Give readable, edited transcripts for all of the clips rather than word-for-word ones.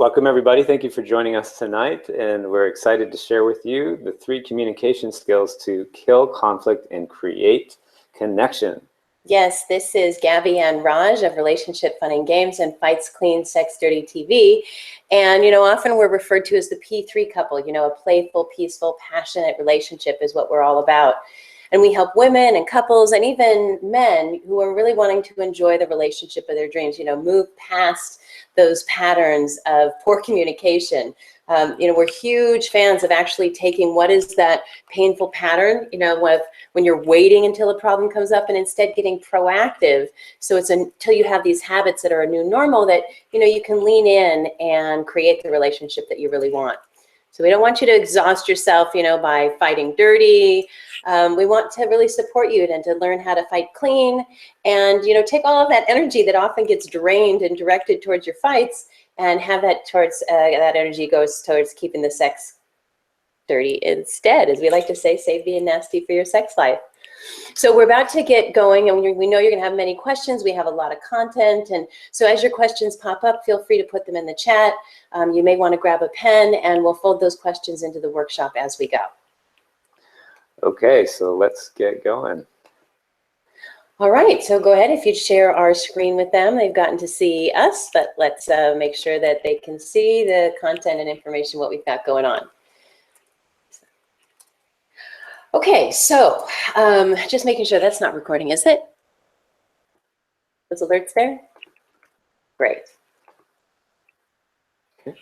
Welcome everybody. Thank you for joining us tonight, and we're excited to share with you the 3 communication skills to kill conflict and create connection. Yes, this is Gabby and Raj of Relationship Fun and Games and Fights Clean Sex Dirty TV. And often we're referred to as the P3 couple. A playful, peaceful, passionate relationship is what we're all about. And we help women and couples and even men who are really wanting to enjoy the relationship of their dreams, move past those patterns of poor communication. We're huge fans of actually taking what is that painful pattern, when you're waiting until a problem comes up and instead getting proactive. So it's until you have these habits that are a new normal that, you can lean in and create the relationship that you really want. So we don't want you to exhaust yourself, by fighting dirty. We want to really support you and to learn how to fight clean and, take all of that energy that often gets drained and directed towards your fights and have that towards, that energy goes towards keeping the sex dirty instead. As we like to say, save being nasty for your sex life. So we're about to get going, and we know you're going to have many questions. We have a lot of content, and so as your questions pop up, feel free to put them in the chat. You may want to grab a pen, and we'll fold those questions into the workshop as we go. Okay, so let's get going. All right, so go ahead. If you'd share our screen with them, they've gotten to see us, but let's make sure that they can see the content and information, what we've got going on. Okay, so just making sure that's not recording, is it? Those alerts there? Great.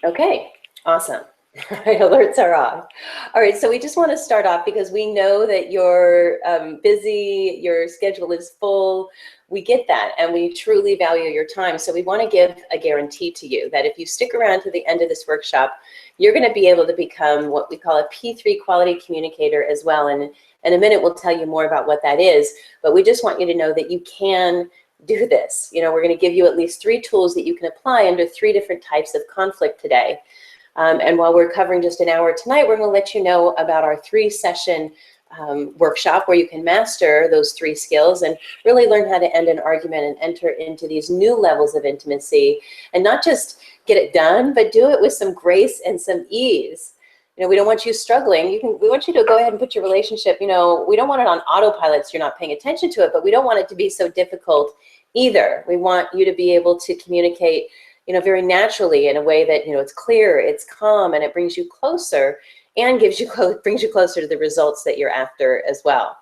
Okay, awesome. All right, alerts are off. All right, so we just want to start off because we know that you're busy, your schedule is full. We get that, and we truly value your time. So we want to give a guarantee to you that if you stick around to the end of this workshop, you're going to be able to become what we call a P3 quality communicator as well. And in a minute, we'll tell you more about what that is. But we just want you to know that you can do this. We're going to give you at least 3 tools that you can apply under 3 different types of conflict today. And while we're covering just an hour tonight, we're going to let you know about our 3-session workshop where you can master those 3 skills and really learn how to end an argument and enter into these new levels of intimacy and not just get it done, but do it with some grace and some ease. We don't want you struggling. We want you to go ahead and put your relationship, we don't want it on autopilot so you're not paying attention to it, but we don't want it to be so difficult either. We want you to be able to communicate very naturally in a way that, it's clear, it's calm, and it brings you closer and brings you closer to the results that you're after as well.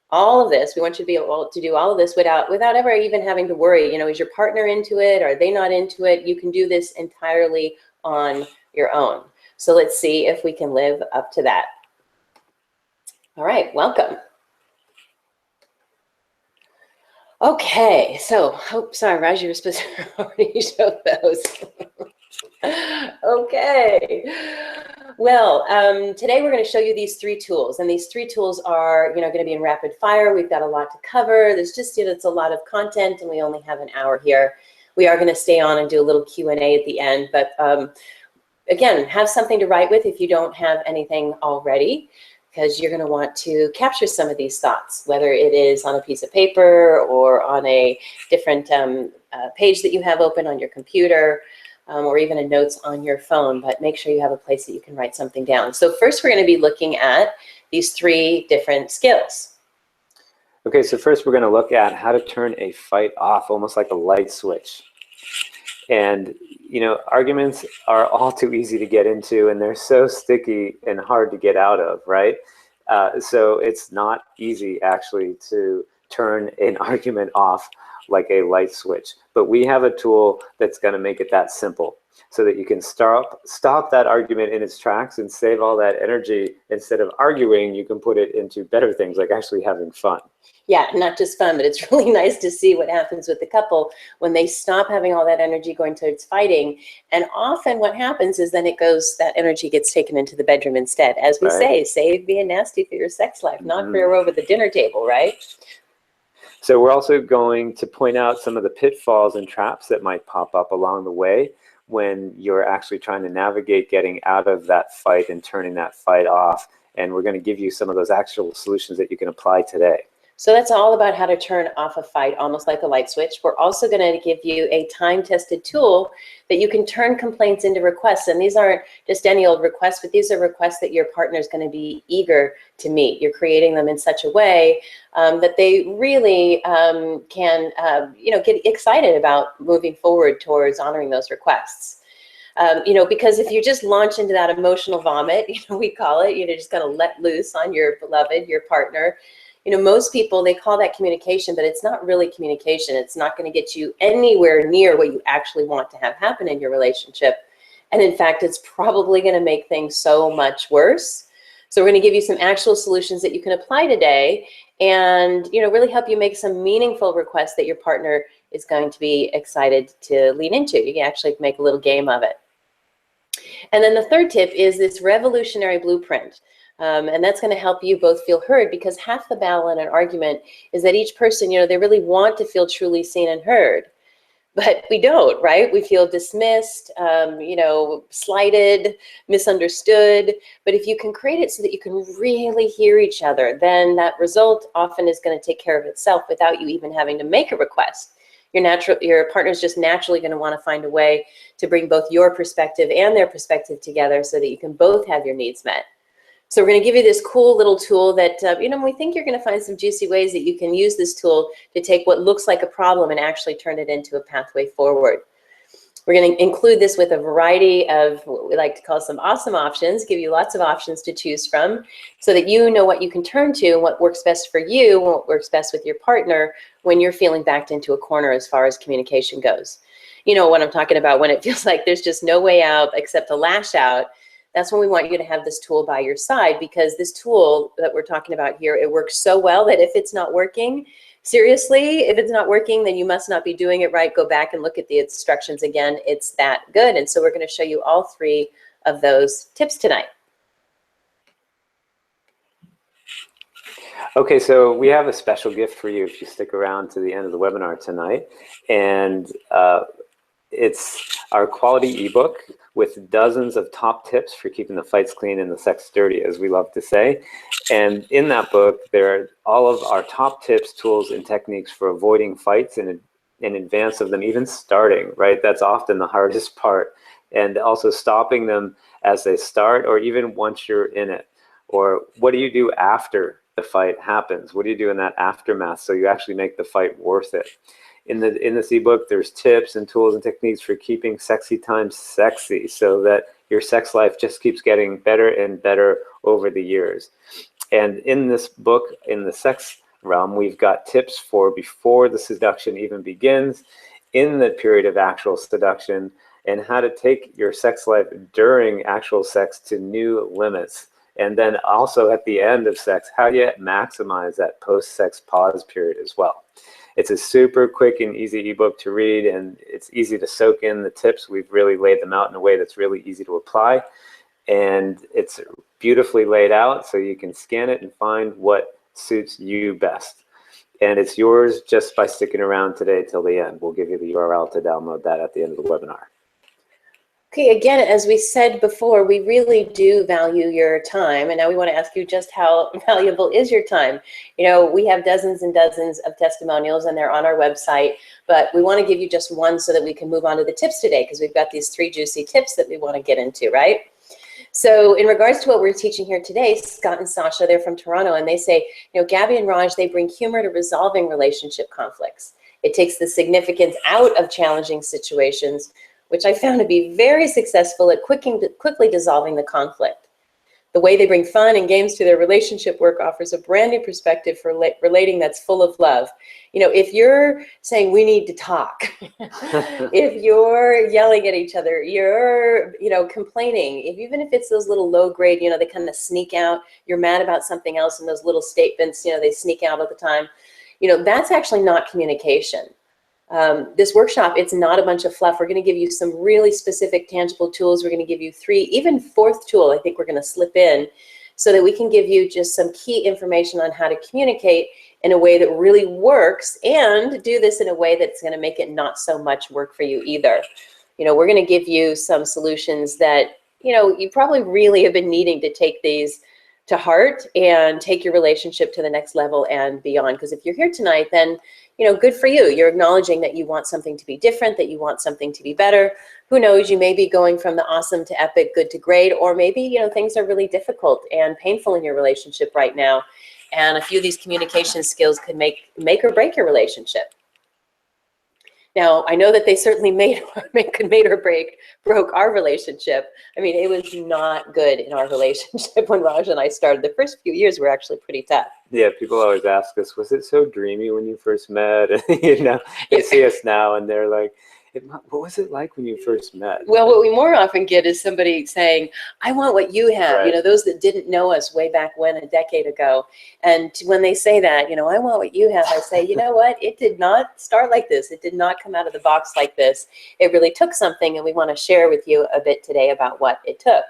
All of this, we want you to be able to do all of this without ever even having to worry, is your partner into it? Are they not into it? You can do this entirely on your own. So let's see if we can live up to that. All right, welcome. Okay, so, sorry, Raj, you were supposed to already show those. Okay, well, today we're going to show you these 3 tools, and these 3 tools are, going to be in rapid fire. We've got a lot to cover. There's just, it's a lot of content, and we only have an hour here. We are going to stay on and do a little Q&A at the end, but again, have something to write with if you don't have anything already, because you're going to want to capture some of these thoughts, whether it is on a piece of paper or on a different page that you have open on your computer, or even in notes on your phone, but make sure you have a place that you can write something down. So first we're going to be looking at these 3 different skills. Okay, so first we're going to look at how to turn a fight off, almost like a light switch. And arguments are all too easy to get into, and they're so sticky and hard to get out of, right? So it's not easy actually to turn an argument off like a light switch. But we have a tool that's going to make it that simple so that you can stop that argument in its tracks and save all that energy. Instead of arguing, you can put it into better things like actually having fun. Yeah, not just fun, but it's really nice to see what happens with the couple when they stop having all that energy going towards fighting. And often what happens is then that energy gets taken into the bedroom instead. As we say, save being nasty for your sex life, not for over the dinner table, right? So we're also going to point out some of the pitfalls and traps that might pop up along the way when you're actually trying to navigate getting out of that fight and turning that fight off. And we're going to give you some of those actual solutions that you can apply today. So that's all about how to turn off a fight, almost like a light switch. We're also going to give you a time-tested tool that you can turn complaints into requests. And these aren't just any old requests, but these are requests that your partner is going to be eager to meet. You're creating them in such a way that they really can, get excited about moving forward towards honoring those requests. Because if you just launch into that emotional vomit, we call it, just kind of let loose on your beloved, your partner. Most people, they call that communication, but it's not really communication. It's not going to get you anywhere near what you actually want to have happen in your relationship. And in fact, it's probably going to make things so much worse. So we're going to give you some actual solutions that you can apply today and, really help you make some meaningful requests that your partner is going to be excited to lean into. You can actually make a little game of it. And then the third tip is this revolutionary blueprint. And that's going to help you both feel heard, because half the battle in an argument is that each person, they really want to feel truly seen and heard. But we don't, right? We feel dismissed, slighted, misunderstood. But if you can create it so that you can really hear each other, then that result often is going to take care of itself without you even having to make a request. Your partner's just naturally going to want to find a way to bring both your perspective and their perspective together so that you can both have your needs met. So we're going to give you this cool little tool that, we think you're going to find some juicy ways that you can use this tool to take what looks like a problem and actually turn it into a pathway forward. We're going to include this with a variety of what we like to call some awesome options, give you lots of options to choose from so that you know what you can turn to and what works best for you and what works best with your partner when you're feeling backed into a corner as far as communication goes. You know what I'm talking about, when it feels like there's just no way out except to lash out. That's when we want you to have this tool by your side, because this tool that we're talking about here, it works so well that if it's not working, seriously, if it's not working, then you must not be doing it right. Go back and look at the instructions again. It's that good. And so we're going to show you all three of those tips tonight. Okay, so we have a special gift for you if you stick around to the end of the webinar tonight. And it's our quality ebook with dozens of top tips for keeping the fights clean and the sex dirty, as we love to say. And in that book, there are all of our top tips, tools, and techniques for avoiding fights in advance of them even starting, right? That's often the hardest part. And also stopping them as they start, or even once you're in it. Or what do you do after the fight happens? What do you do in that aftermath so you actually make the fight worth it? In this ebook, there's tips and tools and techniques for keeping sexy time sexy so that your sex life just keeps getting better and better over the years. And in this book, in the sex realm, we've got tips for before the seduction even begins, in the period of actual seduction, and how to take your sex life during actual sex to new limits. And then also at the end of sex, how do you maximize that post-sex pause period as well? It's a super quick and easy ebook to read, and it's easy to soak in the tips. We've really laid them out in a way that's really easy to apply. And it's beautifully laid out so you can scan it and find what suits you best. And it's yours just by sticking around today till the end. We'll give you the URL to download that at the end of the webinar. Okay, again, as we said before, we really do value your time. And now we want to ask you just how valuable is your time? We have dozens and dozens of testimonials and they're on our website, but we want to give you just one so that we can move on to the tips today, because we've got these 3 juicy tips that we want to get into, right? So in regards to what we're teaching here today, Scott and Sasha, they're from Toronto, and they say, Gabby and Raj, they bring humor to resolving relationship conflicts. It takes the significance out of challenging situations, which I found to be very successful at quickly dissolving the conflict. The way they bring fun and games to their relationship work offers a brand new perspective for relating that's full of love. If you're saying we need to talk, if you're yelling at each other, you're, complaining, even if it's those little low grade, they kind of sneak out, you're mad about something else and those little statements, they sneak out all the time, that's actually not communication. This workshop, it's not a bunch of fluff. We're going to give you some really specific, tangible tools. We're going to give you 3, even 4th tool, I think we're going to slip in so that we can give you just some key information on how to communicate in a way that really works, and do this in a way that's going to make it not so much work for you either. We're going to give you some solutions that, you probably really have been needing to take these to heart and take your relationship to the next level and beyond. Because if you're here tonight, then, you know, good for you. You're acknowledging that you want something to be different, that you want something to be better. Who knows, you may be going from the awesome to epic, good to great, or maybe, you know, things are really difficult and painful in your relationship right now. And a few of these communication skills could make or break your relationship. Now, I know that they certainly could made or broke our relationship. I mean, it was not good in our relationship when Raj and I started. The first few years were actually pretty tough. Yeah, people always ask us, was it so dreamy when you first met? You know, they see us now and they're like, what was it like when you first met? Well, what we more often get is somebody saying, I want what you have. Right. You know, those that didn't know us way back when, a decade ago. And when they say that, you know, I want what you have, I say, you know what? It did not start like this. It did not come out of the box like this. It really took something, and we want to share with you a bit today about what it took.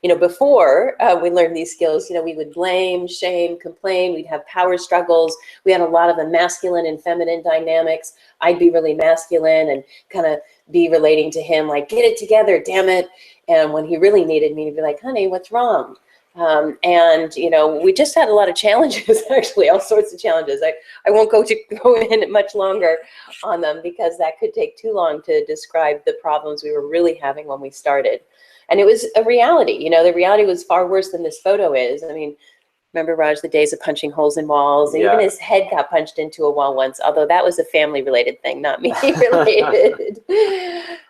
You know, before we learned these skills, you know, we would blame, shame, complain. We'd have power struggles. We had a lot of the masculine and feminine dynamics. I'd be really masculine and kind of be relating to him like, get it together, damn it. And when he really needed me, to be like, honey, what's wrong? And, you know, we just had a lot of challenges, actually, all sorts of challenges. I won't go in much longer on them because that could take too long to describe the problems we were really having when we started. And it was a reality. You know, the reality was far worse than this photo is. I mean, remember, Raj, the days of punching holes in walls? And even his head got punched into a wall once, although that was a family-related thing, not me-related.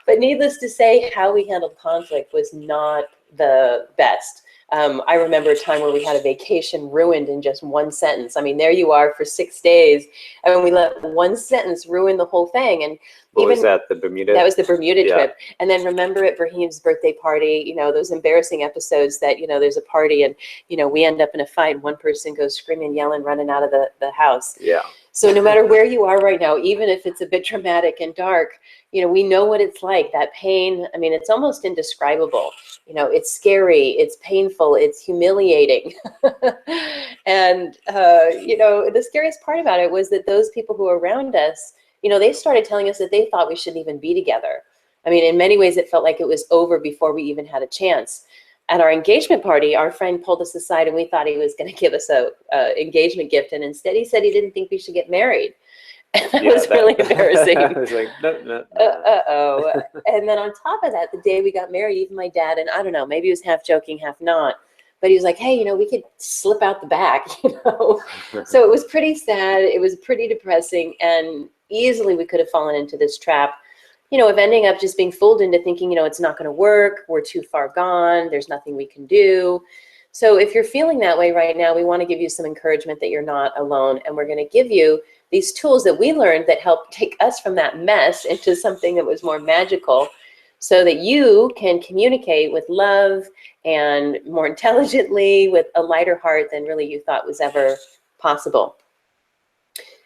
But needless to say, how we handled conflict was not the best. I remember a time where we had a vacation ruined in just one sentence. I mean, there you are for 6 days, and we let one sentence ruin the whole thing. And what was that, the Bermuda? That was the Bermuda trip. And then remember at Brahim's birthday party, you know, those embarrassing episodes that, you know, there's a party and, you know, we end up in a fight. One person goes screaming, yelling, running out of the house. Yeah. So no matter where you are right now, even if it's a bit traumatic and dark, you know, we know what it's like, that pain. I mean, it's almost indescribable. You know, it's scary, it's painful, it's humiliating. And, you know, the scariest part about it was that those people who were around us, you know, they started telling us that they thought we shouldn't even be together. I mean, in many ways, it felt like it was over before we even had a chance. At our engagement party, our friend pulled us aside and we thought he was going to give us a engagement gift. And instead he said he didn't think we should get married. And that was really embarrassing. I was like, no. Uh-oh. And then on top of that, the day we got married, even my dad, and I don't know, maybe he was half joking, half not, but he was like, hey, you know, we could slip out the back, you know. So it was pretty sad. It was pretty depressing. And easily we could have fallen into this trap, you know, of ending up just being fooled into thinking, you know, it's not going to work. We're too far gone. There's nothing we can do. So if you're feeling that way right now, we want to give you some encouragement that you're not alone. And we're going to give you these tools that we learned that help take us from that mess into something that was more magical so that you can communicate with love and more intelligently with a lighter heart than really you thought was ever possible.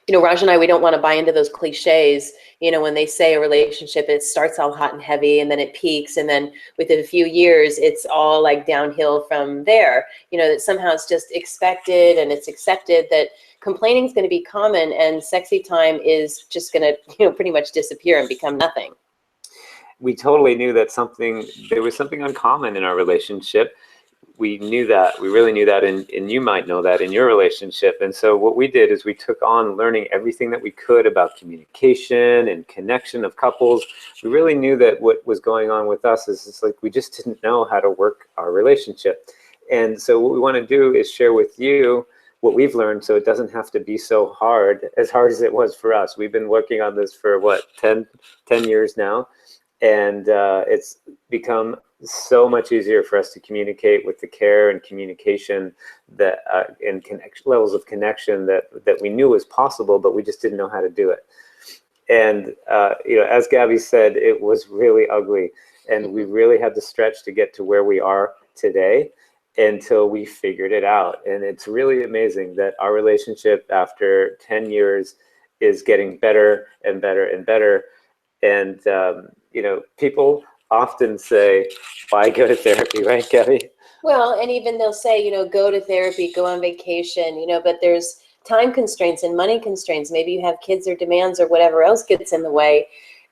You know, Raj and I, we don't want to buy into those cliches. You know, when they say a relationship, it starts all hot and heavy and then it peaks. And then within a few years, it's all like downhill from there. You know, that somehow it's just expected and it's accepted that complaining is going to be common and sexy time is just going to, you know, pretty much disappear and become nothing. We totally knew that there was something uncommon in our relationship. We knew that, we really knew that, and you might know that in your relationship. And so what we did is we took on learning everything that we could about communication and connection of couples. We really knew that what was going on with us is it's like we just didn't know how to work our relationship. And so what we want to do is share with you what we've learned so it doesn't have to be so hard, as hard as it was for us. We've been working on this for, what, 10 years now? And it's become so much easier for us to communicate with the care and communication that and levels of connection that we knew was possible, but we just didn't know how to do it. And you know, as Gabby said, it was really ugly, and we really had to stretch to get to where we are today until we figured it out. And it's really amazing that our relationship after 10 years is getting better and better and better. And you know, people often say, why go to therapy, right, Gabby? Well, and even they'll say, you know, go to therapy, go on vacation, you know, but there's time constraints and money constraints. Maybe you have kids or demands or whatever else gets in the way.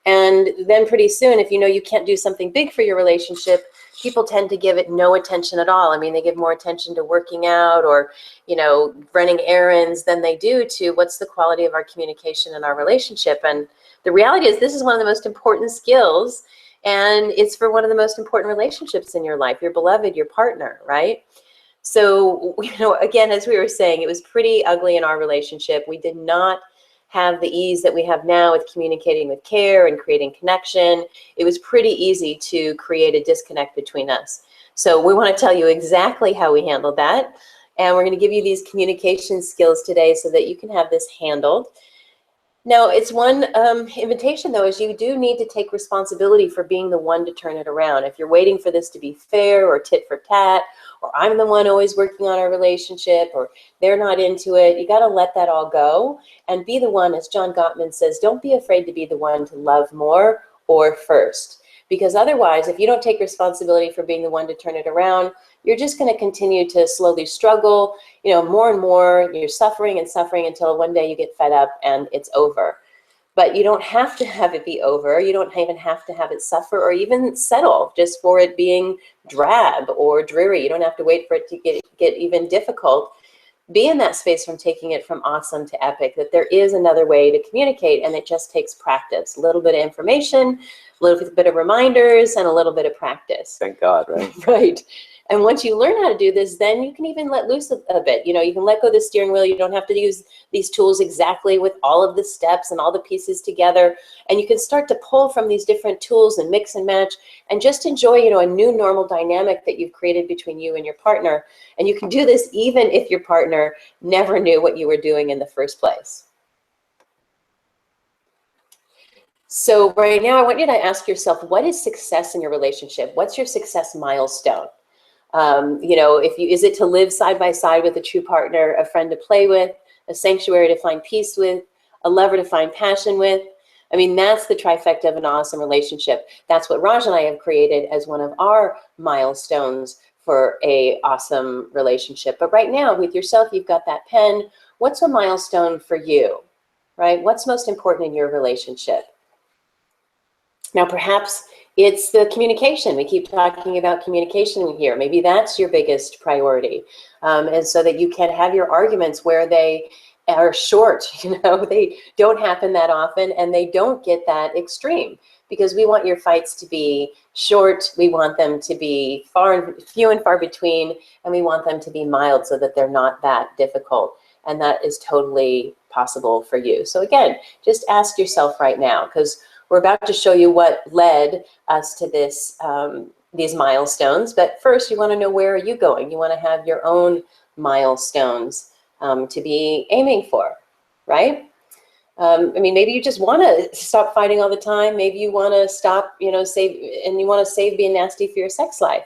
And then pretty soon, if you know you can't do something big for your relationship, people tend to give it no attention at all. I mean, they give more attention to working out or, running errands than they do to what's the quality of our communication in our relationship. And the reality is this is one of the most important skills, and it's for one of the most important relationships in your life, your beloved, your partner, right? So, again, as we were saying, it was pretty ugly in our relationship. We did not have the ease that we have now with communicating with care and creating connection. It was pretty easy to create a disconnect between us. So we want to tell you exactly how we handled that. And we're going to give you these communication skills today so that you can have this handled. Now, it's one invitation, though, is you do need to take responsibility for being the one to turn it around. If you're waiting for this to be fair or tit for tat, or I'm the one always working on our relationship, or they're not into it, you got to let that all go and be the one, as John Gottman says, don't be afraid to be the one to love more or first. Because otherwise, if you don't take responsibility for being the one to turn it around, you're just going to continue to slowly struggle, more and more. You're suffering and suffering until one day you get fed up and it's over. But you don't have to have it be over. You don't even have to have it suffer or even settle just for it being drab or dreary. You don't have to wait for it to get even difficult. Be in that space from taking it from awesome to epic, that there is another way to communicate, and it just takes practice. A little bit of information, a little bit of reminders, and a little bit of practice. Thank God, right? Right. And once you learn how to do this, then you can even let loose a bit. You can let go of the steering wheel. You don't have to use these tools exactly with all of the steps and all the pieces together. And you can start to pull from these different tools and mix and match and just enjoy, a new normal dynamic that you've created between you and your partner. And you can do this even if your partner never knew what you were doing in the first place. So right now, I want you to ask yourself, what is success in your relationship? What's your success milestone? Is it to live side by side with a true partner, a friend to play with, a sanctuary to find peace with, a lover to find passion with? I mean, that's the trifecta of an awesome relationship. That's what Raj and I have created as one of our milestones for a awesome relationship. But right now, with yourself, you've got that pen. What's a milestone for you, right? What's most important in your relationship? Now, perhaps it's the communication. We keep talking about communication here. Maybe that's your biggest priority. And so that you can have your arguments where they are short, they don't happen that often and they don't get that extreme, because we want your fights to be short. We want them to be few and far between, and we want them to be mild so that they're not that difficult. And that is totally possible for you. So again, just ask yourself right now, because we're about to show you what led us to this, these milestones. But first, you want to know, where are you going? You want to have your own milestones to be aiming for, right? Maybe you just want to stop fighting all the time. Maybe you want to stop, you want to save being nasty for your sex life.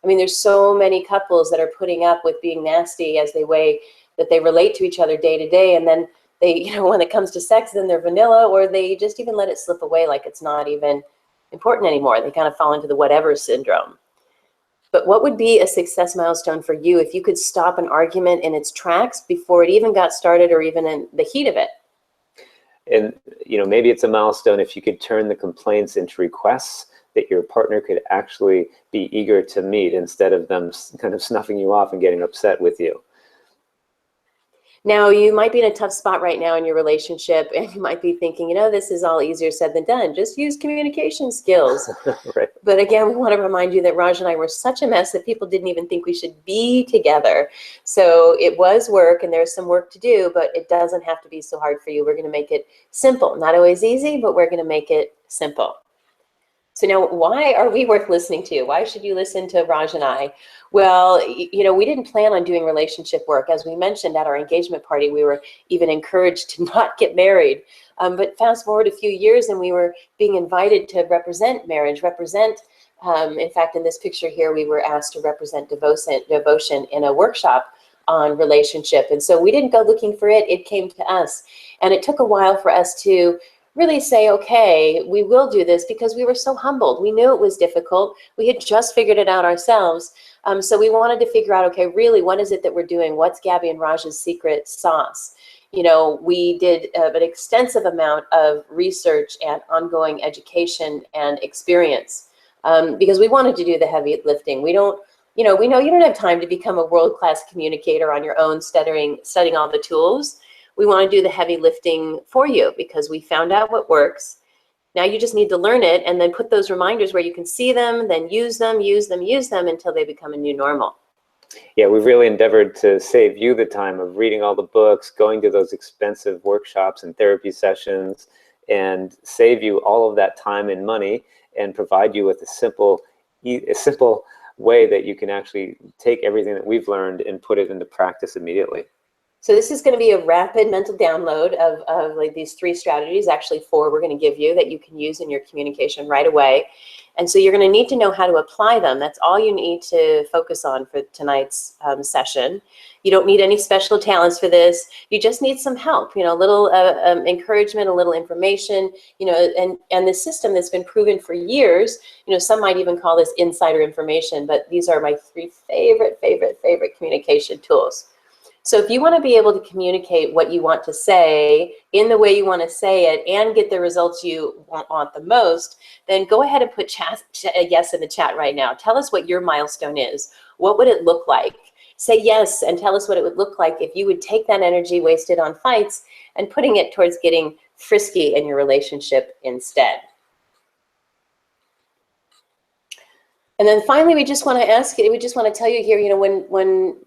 There's so many couples that are putting up with being nasty as they relate to each other day to day, and then they, when it comes to sex, then they're vanilla, or they just even let it slip away like it's not even important anymore. They kind of fall into the whatever syndrome. But what would be a success milestone for you if you could stop an argument in its tracks before it even got started or even in the heat of it? And, maybe it's a milestone if you could turn the complaints into requests that your partner could actually be eager to meet, instead of them kind of snuffing you off and getting upset with you. Now, you might be in a tough spot right now in your relationship, and you might be thinking, this is all easier said than done. Just use communication skills. Right. But again, we want to remind you that Raj and I were such a mess that people didn't even think we should be together. So it was work, and there's some work to do, but it doesn't have to be so hard for you. We're going to make it simple. Not always easy, but we're going to make it simple. So now, why are we worth listening to? Why should you listen to Raj and I? Well, we didn't plan on doing relationship work. As we mentioned at our engagement party, we were even encouraged to not get married. But fast forward a few years, and we were being invited to represent marriage, in fact, in this picture here, we were asked to represent devotion in a workshop on relationship. And so we didn't go looking for it. It came to us. And it took a while for us to really say, okay, we will do this, because we were so humbled. We knew it was difficult. We had just figured it out ourselves. So we wanted to figure out, okay, really, what is it that we're doing? What's Gabby and Raj's secret sauce? you know, we did an extensive amount of research and ongoing education and experience because we wanted to do the heavy lifting. We don't, you know, we know you don't have time to become a world-class communicator on your own, studying all the tools. We want to do the heavy lifting for you because we found out what works. Now you just need to learn it and then put those reminders where you can see them, then use them until they become a new normal. Yeah, we've really endeavored to save you the time of reading all the books, going to those expensive workshops and therapy sessions, and save you all of that time and money and provide you with a simple way that you can actually take everything that we've learned and put it into practice immediately. So this is going to be a rapid mental download of like these 3 strategies, actually 4 we're going to give you that you can use in your communication right away. And so you're going to need to know how to apply them. That's all you need to focus on for tonight's session. You don't need any special talents for this. You just need some help, you know, a little encouragement, a little information, you know, and the system that's been proven for years, you know, some might even call this insider information, but these are my 3 favorite communication tools. So if you want to be able to communicate what you want to say in the way you want to say it and get the results you want the most, then go ahead and put a yes in the chat right now. Tell us what your milestone is. What would it look like? Say yes and tell us what it would look like if you would take that energy wasted on fights and putting it towards getting frisky in your relationship instead. And then finally, we just want to tell you here, you know, when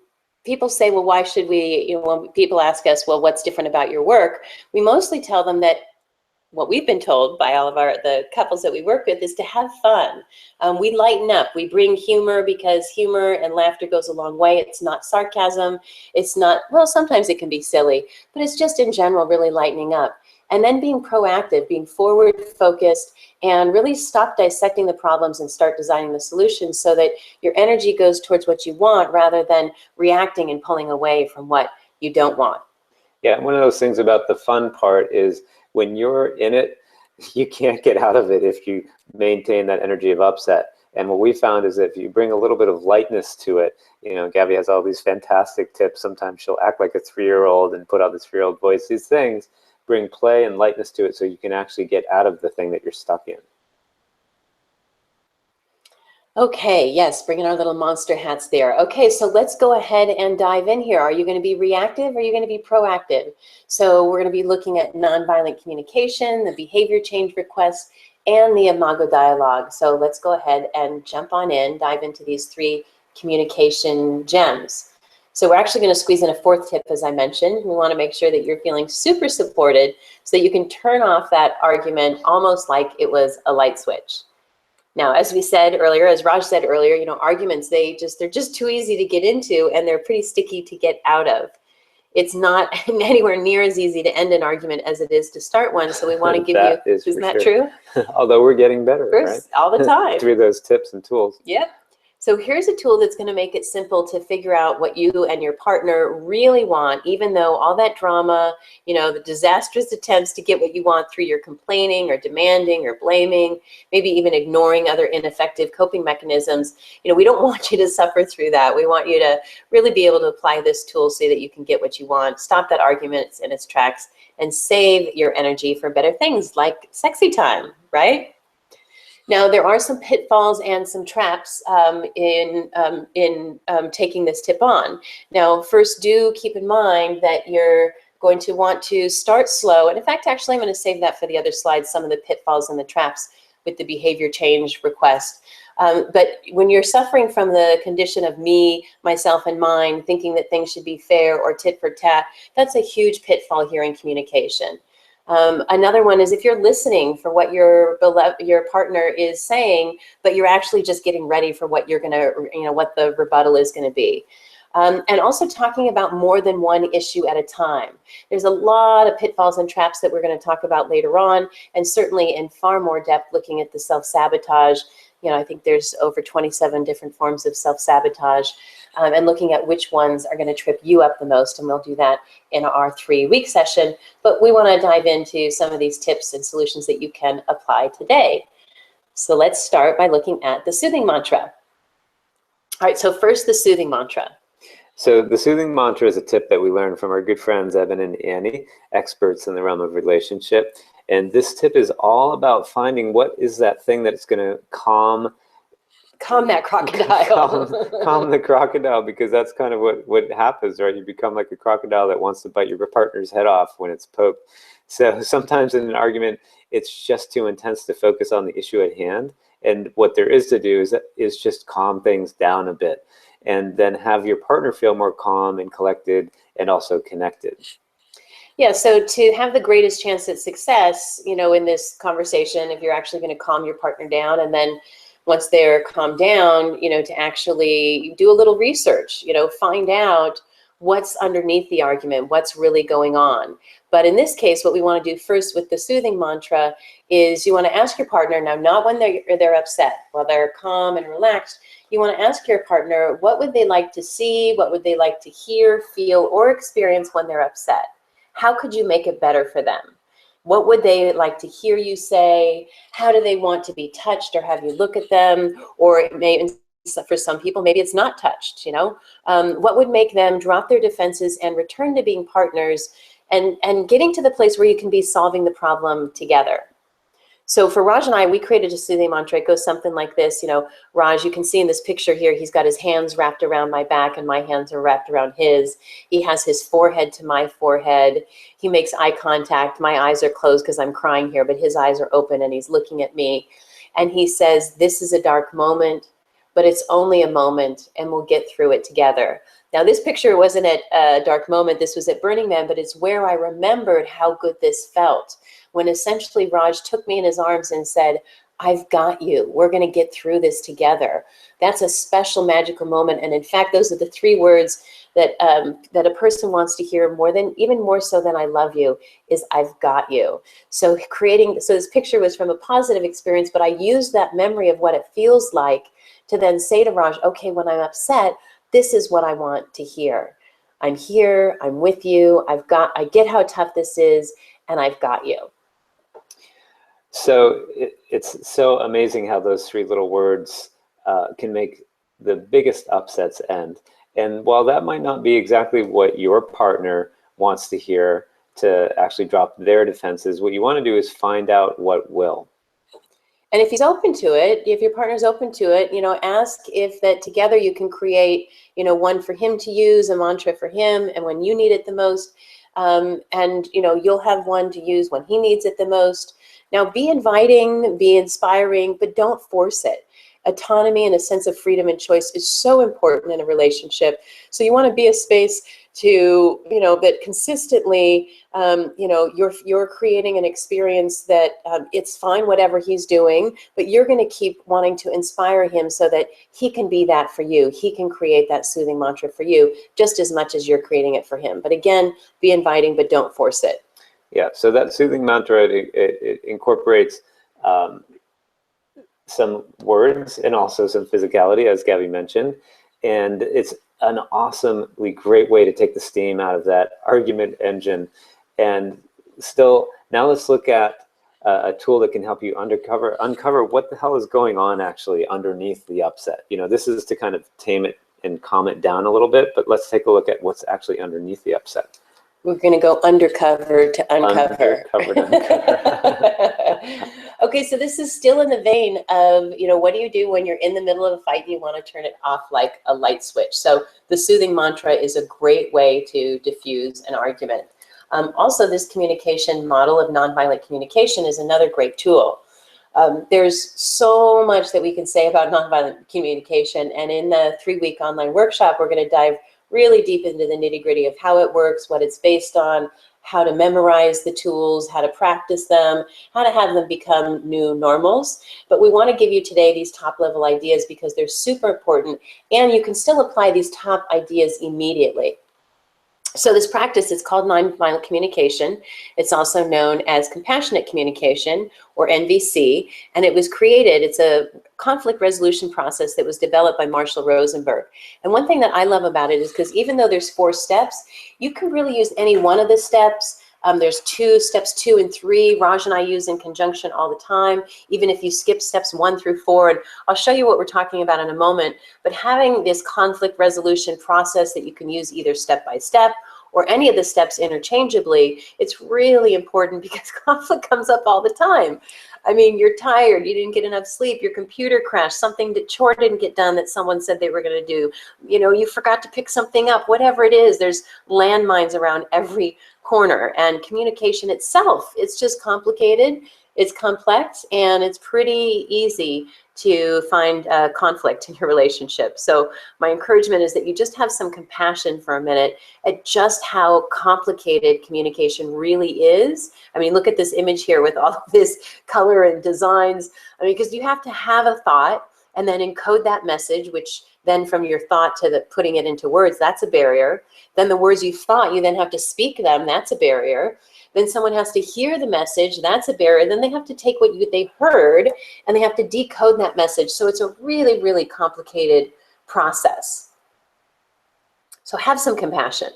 people say, well, why should we, you know, when people ask us, well, what's different about your work? We mostly tell them that what we've been told by all of the couples that we work with is to have fun. We lighten up, we bring humor because humor and laughter goes a long way. It's not sarcasm, it's not, well, sometimes it can be silly, but it's just in general really lightening up. And then being proactive, being forward focused, and really stop dissecting the problems and start designing the solutions so that your energy goes towards what you want rather than reacting and pulling away from what you don't want. Yeah, one of those things about the fun part is when you're in it, you can't get out of it if you maintain that energy of upset. And what we found is that if you bring a little bit of lightness to it, you know, Gabby has all these fantastic tips. Sometimes she'll act like a 3-year-old and put out this 3-year-old voice. These things bring play and lightness to it so you can actually get out of the thing that you're stuck in. Okay, yes, bringing our little monster hats there. Okay, so let's go ahead and dive in here. Are you going to be reactive or are you going to be proactive? So we're going to be looking at nonviolent communication, the behavior change requests, and the Imago dialogue. So let's go ahead and jump on in, dive into these 3 communication gems. So we're actually going to squeeze in a 4th tip, as I mentioned. We want to make sure that you're feeling super supported so that you can turn off that argument almost like it was a light switch. Now, as we said earlier, as Raj said earlier, you know, arguments, they're just too easy to get into and they're pretty sticky to get out of. It's not anywhere near as easy to end an argument as it is to start one. So we want to give you, isn't that true? Although we're getting better, right? All the time. Through those tips and tools. Yep. So here's a tool that's going to make it simple to figure out what you and your partner really want, even though all that drama, you know, the disastrous attempts to get what you want through your complaining or demanding or blaming, maybe even ignoring other ineffective coping mechanisms. You know, we don't want you to suffer through that. We want you to really be able to apply this tool so that you can get what you want, stop that argument in its tracks, and save your energy for better things like sexy time, right? Now, there are some pitfalls and some traps in taking this tip on. Now, first, do keep in mind that you're going to want to start slow. And in fact, actually, I'm going to save that for the other slides, some of the pitfalls and the traps with the behavior change request. But when you're suffering from the condition of me, myself, and mine, thinking that things should be fair or tit for tat, that's a huge pitfall here in communication. Another one is if you're listening for what your partner is saying, but you're actually just getting ready for what you're going to, you know, what the rebuttal is going to be. And also talking about more than one issue at a time. There's a lot of pitfalls and traps that we're going to talk about later on, and certainly in far more depth looking at the self-sabotage. You know, I think there's over 27 different forms of self-sabotage, and looking at which ones are going to trip you up the most, and we'll do that in our 3-week session. But we want to dive into some of these tips and solutions that you can apply today. So let's start by looking at the soothing mantra. All right, so first, the soothing mantra. So the soothing mantra is a tip that we learned from our good friends, Evan and Annie, experts in the realm of relationship. And this tip is all about finding what is that thing that's going to calm that crocodile. calm the crocodile, because that's kind of what happens, right? You become like a crocodile that wants to bite your partner's head off when it's poked. So sometimes in an argument, it's just too intense to focus on the issue at hand. And what there is to do is just calm things down a bit, and then have your partner feel more calm and collected and also connected. Yeah, so to have the greatest chance at success, you know, in this conversation, if you're actually going to calm your partner down, and then once they're calmed down, you know, to actually do a little research, you know, find out what's underneath the argument, what's really going on. But in this case, what we want to do first with the soothing mantra is you want to ask your partner, now not when they're upset, while they're calm and relaxed, you want to ask your partner, what would they like to see, what would they like to hear, feel, or experience when they're upset? How could you make it better for them? What would they like to hear you say? How do they want to be touched or have you look at them? Or it may, for some people, maybe it's not touched, you know? What would make them drop their defenses and return to being partners and getting to the place where you can be solving the problem together? So for Raj and I, we created a soothing mantra. It goes something like this. You know, Raj, you can see in this picture here, he's got his hands wrapped around my back and my hands are wrapped around his. He has his forehead to my forehead. He makes eye contact. My eyes are closed because I'm crying here, but his eyes are open and he's looking at me. And he says, this is a dark moment, but it's only a moment and we'll get through it together. Now, this picture wasn't at a dark moment. This was at Burning Man, but it's where I remembered how good this felt, when essentially Raj took me in his arms and said, I've got you. We're going to get through this together. That's a special, magical moment. And in fact, those are the three words that that a person wants to hear even more so than I love you, is I've got you. So this picture was from a positive experience, but I used that memory of what it feels like to then say to Raj, okay, when I'm upset, this is what I want to hear. I'm here, I'm with you, I get how tough this is, and I've got you. So it's so amazing how those three little words can make the biggest upsets end. And while that might not be exactly what your partner wants to hear to actually drop their defenses, what you want to do is find out what will. And if he's open to it, if your partner's open to it, you know, ask if that together you can create, you know, one for him to use, a mantra for him, and when you need it the most, and, you know, you'll have one to use when he needs it the most. Now, be inviting, be inspiring, but don't force it. Autonomy and a sense of freedom and choice is so important in a relationship. So you want to be a space to, you know, that consistently, you know, you're creating an experience that it's fine whatever he's doing, but you're going to keep wanting to inspire him so that he can be that for you. He can create that soothing mantra for you just as much as you're creating it for him. But again, be inviting, but don't force it. Yeah, so that soothing mantra, it incorporates some words and also some physicality, as Gabby mentioned. And it's an awesomely great way to take the steam out of that argument engine. And still, now let's look at a tool that can help you uncover what the hell is going on actually underneath the upset. You know, this is to kind of tame it and calm it down a little bit, but let's take a look at what's actually underneath the upset. We're going to go undercover to uncover. Undercover to uncover. Okay, so this is still in the vein of, you know, what do you do when you're in the middle of a fight and you want to turn it off like a light switch? So the soothing mantra is a great way to diffuse an argument. Also, this communication model of nonviolent communication is another great tool. There's so much that we can say about nonviolent communication, and in the 3-week online workshop, we're going to dive really deep into the nitty-gritty of how it works, what it's based on, how to memorize the tools, how to practice them, how to have them become new normals. But we want to give you today these top-level ideas because they're super important, and you can still apply these top ideas immediately. So this practice is called nonviolent communication. It's also known as compassionate communication, or NVC, and it was created, it's a conflict resolution process that was developed by Marshall Rosenberg. And one thing that I love about it is because even though there's 4 steps, you can really use any one of the steps There's steps 2 and 3. Raj and I use in conjunction all the time, even if you skip steps 1 through 4. And I'll show you what we're talking about in a moment. But having this conflict resolution process that you can use either step by step or any of the steps interchangeably, it's really important because conflict comes up all the time. I mean, you're tired, you didn't get enough sleep, your computer crashed, chore didn't get done that someone said they were going to do, you forgot to pick something up, whatever it is, there's landmines around every corner. And communication itself, it's just complicated, it's complex, and it's pretty easy to find conflict in your relationship. So my encouragement is that you just have some compassion for a minute at just how complicated communication really is. I mean, look at this image here with all of this color and designs. I mean, because you have to have a thought and then encode that message, which then from your thought to putting it into words, that's a barrier. Then the words you thought, you then have to speak them, that's a barrier. Then someone has to hear the message, that's a barrier. Then they have to take what they heard and they have to decode that message. So it's a really, really complicated process. So have some compassion.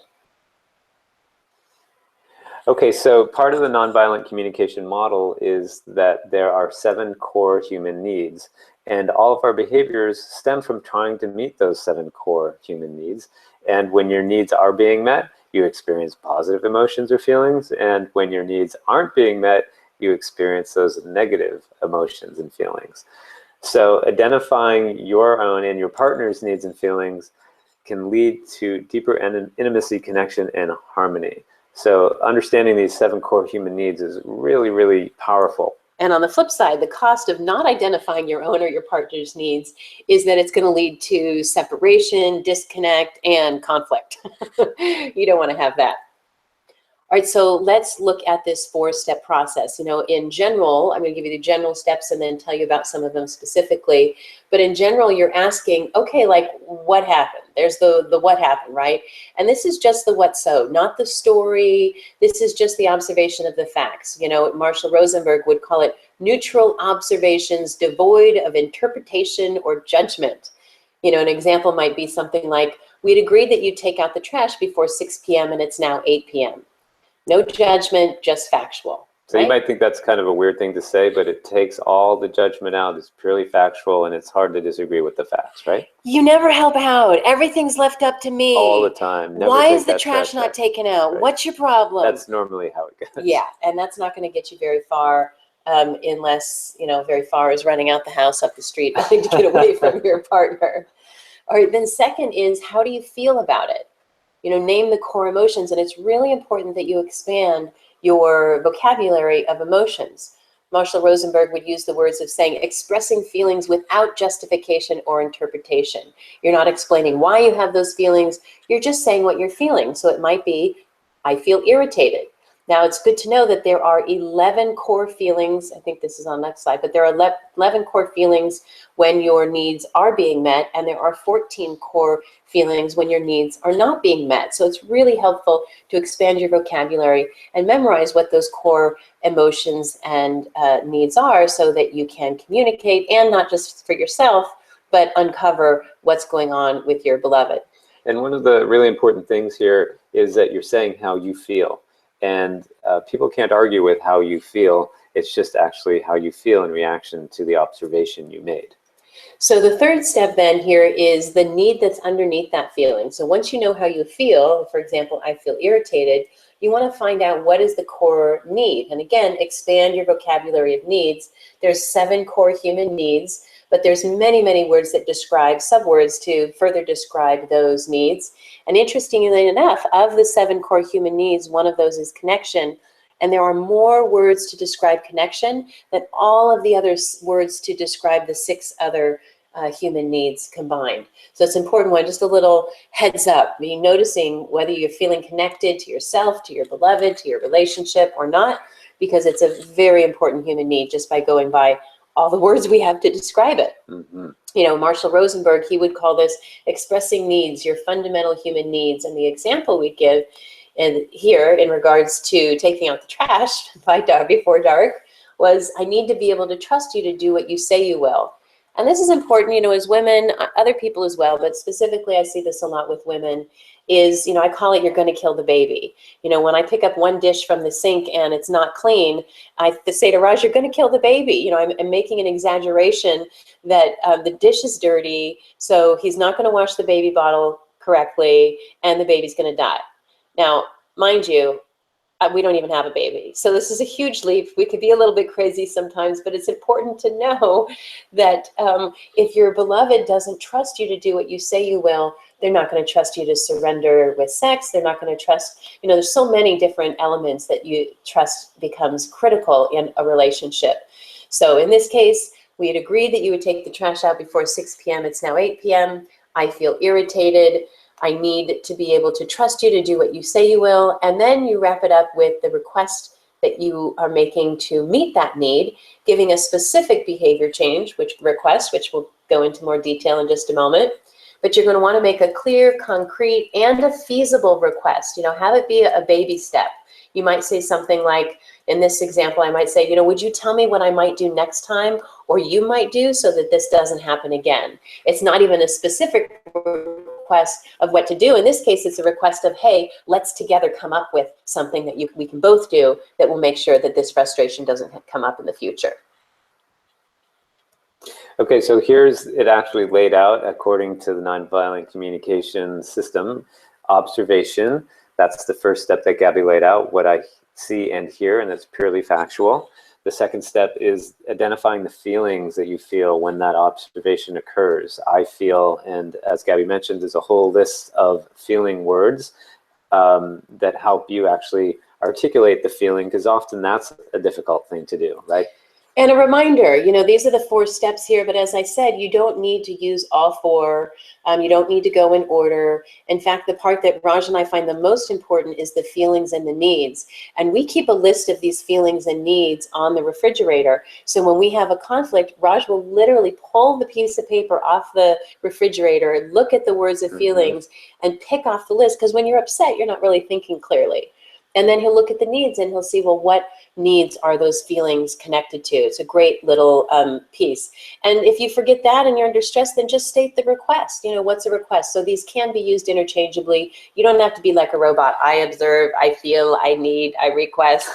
Okay, so part of the nonviolent communication model is that there are 7 core human needs, and all of our behaviors stem from trying to meet those 7 core human needs. And when your needs are being met, you experience positive emotions or feelings, and when your needs aren't being met, you experience those negative emotions and feelings. So identifying your own and your partner's needs and feelings can lead to deeper intimacy, connection, and harmony. So understanding these 7 core human needs is really, really powerful. And on the flip side, the cost of not identifying your own or your partner's needs is that it's going to lead to separation, disconnect, and conflict. You don't want to have that. All right, so let's look at this 4-step process. In general, I'm going to give you the general steps and then tell you about some of them specifically. But in general, you're asking, okay, like what happened? There's the what happened, right? And this is just the what so, not the story. This is just the observation of the facts. Marshall Rosenberg would call it neutral observations devoid of interpretation or judgment. An example might be something like, we'd agreed that you'd take out the trash before 6 p.m. and it's now 8 p.m. No judgment, just factual. So you might think that's kind of a weird thing to say, but it takes all the judgment out. It's purely factual, and it's hard to disagree with the facts, right? You never help out. Everything's left up to me. All the time. Never Why take is the that trash not out. taken out? Right. What's your problem? That's normally how it goes. Yeah, and that's not going to get you very far unless, very far is running out the house, up the street, nothing to get away from your partner. All right, then second is, how do you feel about it? Name the core emotions, and it's really important that you expand your vocabulary of emotions. Marshall Rosenberg would use the words of saying, expressing feelings without justification or interpretation. You're not explaining why you have those feelings, you're just saying what you're feeling. So it might be, I feel irritated. Now, it's good to know that there are 11 core feelings. I think this is on the next slide, but there are 11 core feelings when your needs are being met, and there are 14 core feelings when your needs are not being met. So it's really helpful to expand your vocabulary and memorize what those core emotions and needs are so that you can communicate, and not just for yourself, but uncover what's going on with your beloved. And one of the really important things here is that you're saying how you feel. And people can't argue with how you feel. It's just actually how you feel in reaction to the observation you made. So the third step then here is the need that's underneath that feeling. So once you know how you feel, for example, I feel irritated, you want to find out what is the core need. And again, expand your vocabulary of needs. There's 7 core human needs, but there's many, many words that describe, subwords to further describe those needs. And interestingly enough, of the 7 core human needs, one of those is connection. And there are more words to describe connection than all of the other words to describe the 6 other human needs combined. So it's an important one, just a little heads up, being noticing whether you're feeling connected to yourself, to your beloved, to your relationship or not, because it's a very important human need just by going by all the words we have to describe it. Mm-hmm. Marshall Rosenberg, he would call this expressing needs, your fundamental human needs. And the example we give here in regards to taking out the trash before dark was, I need to be able to trust you to do what you say you will. And this is important, you know, as women, other people as well, but specifically I see this a lot with women, is, you know, I call it, you're going to kill the baby. You know, when I pick up one dish from the sink and it's not clean, I say to Raj, you're going to kill the baby. You know, I'm making an exaggeration that the dish is dirty, so he's not going to wash the baby bottle correctly, and the baby's going to die. Now, mind you, we don't even have a baby. So this is a huge leap. We could be a little bit crazy sometimes, but it's important to know that if your beloved doesn't trust you to do what you say you will, they're not going to trust you to surrender with sex. They're not going to trust, you know, there's so many different elements that you trust becomes critical in a relationship. So in this case, we had agreed that you would take the trash out before 6 p.m. It's now 8 p.m. I feel irritated. I need to be able to trust you to do what you say you will. And then you wrap it up with the request that you are making to meet that need, giving a specific behavior change, which we'll go into more detail in just a moment. But you're going to want to make a clear, concrete, and a feasible request. You know, have it be a baby step. You might say something like, in this example, I might say, you know, would you tell me what I might do next time, or you might do, so that this doesn't happen again? It's not even a specific request of what to do. In this case, it's a request of, hey, let's together come up with something that we can both do that will make sure that this frustration doesn't come up in the future. Okay, so here's it actually laid out according to the nonviolent communication system. Observation, that's the first step that Gabby laid out, what I see and hear, and that's purely factual. The second step is identifying the feelings that you feel when that observation occurs. I feel, and as Gabby mentioned, there's a whole list of feeling words that help you actually articulate the feeling, because often that's a difficult thing to do, right? And a reminder, you know, these are the 4 steps here, but as I said, you don't need to use all 4. You don't need to go in order. In fact, the part that Raj and I find the most important is the feelings and the needs. And we keep a list of these feelings and needs on the refrigerator. So when we have a conflict, Raj will literally pull the piece of paper off the refrigerator, look at the words of feelings, and pick off the list. Because when you're upset, you're not really thinking clearly. And then he'll look at the needs and he'll see, well, what needs are those feelings connected to? It's a great little piece. And if you forget that and you're under stress, then just state the request. You know, what's a request? So these can be used interchangeably. You don't have to be like a robot. I observe, I feel, I need, I request.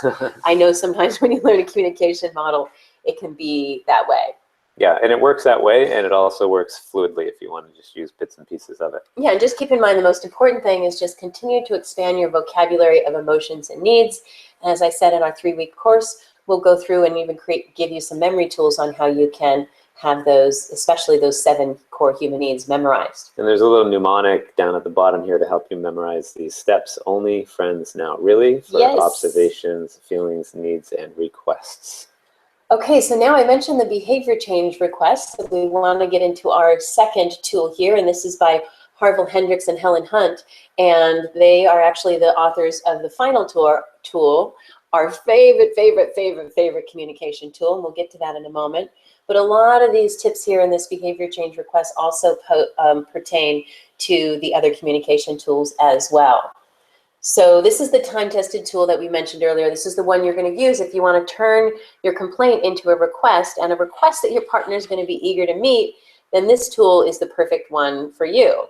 I know sometimes when you learn a communication model, it can be that way. Yeah, and it works that way, and it also works fluidly if you want to just use bits and pieces of it. Yeah, and just keep in mind the most important thing is just continue to expand your vocabulary of emotions and needs. And as I said in our 3-week course, we'll go through and even give you some memory tools on how you can have those, especially those 7 core human needs, memorized. And there's a little mnemonic down at the bottom here to help you memorize these steps. Only, friends, now, really, for observations, feelings, needs, and requests. Okay, so now I mentioned the behavior change requests. So we want to get into our second tool here, and this is by Harville Hendrix and Helen Hunt, and they are actually the authors of the final tool, our favorite communication tool, and we'll get to that in a moment. But a lot of these tips here in this behavior change request also pertain to the other communication tools as well. So this is the time-tested tool that we mentioned earlier. This is the one you're going to use if you want to turn your complaint into a request, and a request that your partner is going to be eager to meet, then this tool is the perfect one for you.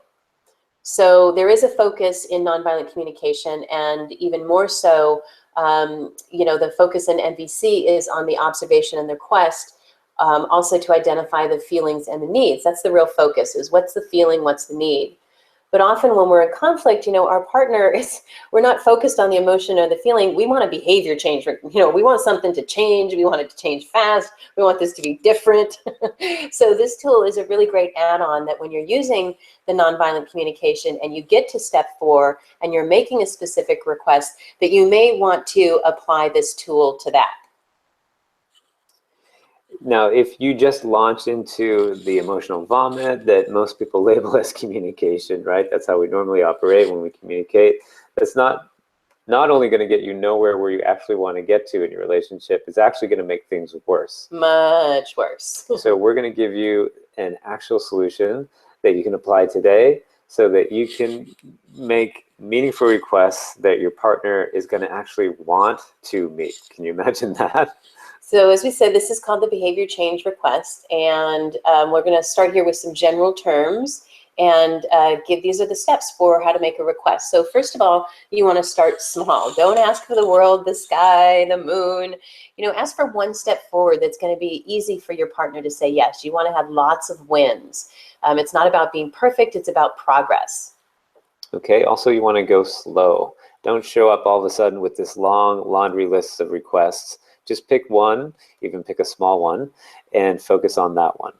So there is a focus in nonviolent communication, and even more so, you know, the focus in NVC is on the observation and the request, also to identify the feelings and the needs. That's the real focus, is what's the feeling, what's the need. But often when we're in conflict, you know, our partner we're not focused on the emotion or the feeling. We want a behavior change. You know, we want something to change. We want it to change fast. We want this to be different. So this tool is a really great add-on that when you're using the nonviolent communication and you get to step 4 and you're making a specific request, that you may want to apply this tool to that. Now, if you just launched into the emotional vomit that most people label as communication, right? That's how we normally operate when we communicate. That's not only going to get you nowhere where you actually want to get to in your relationship, it's actually going to make things worse. Much worse. So we're going to give you an actual solution that you can apply today so that you can make meaningful requests that your partner is going to actually want to meet. Can you imagine that? So as we said, this is called the behavior change request, and we're going to start here with some general terms and these are the steps for how to make a request. So first of all, you want to start small. Don't ask for the world, the sky, the moon. You know, ask for one step forward that's going to be easy for your partner to say yes. You want to have lots of wins. It's not about being perfect, it's about progress. Okay, also you want to go slow. Don't show up all of a sudden with this long laundry list of requests. Just pick one, even pick a small one, and focus on that one.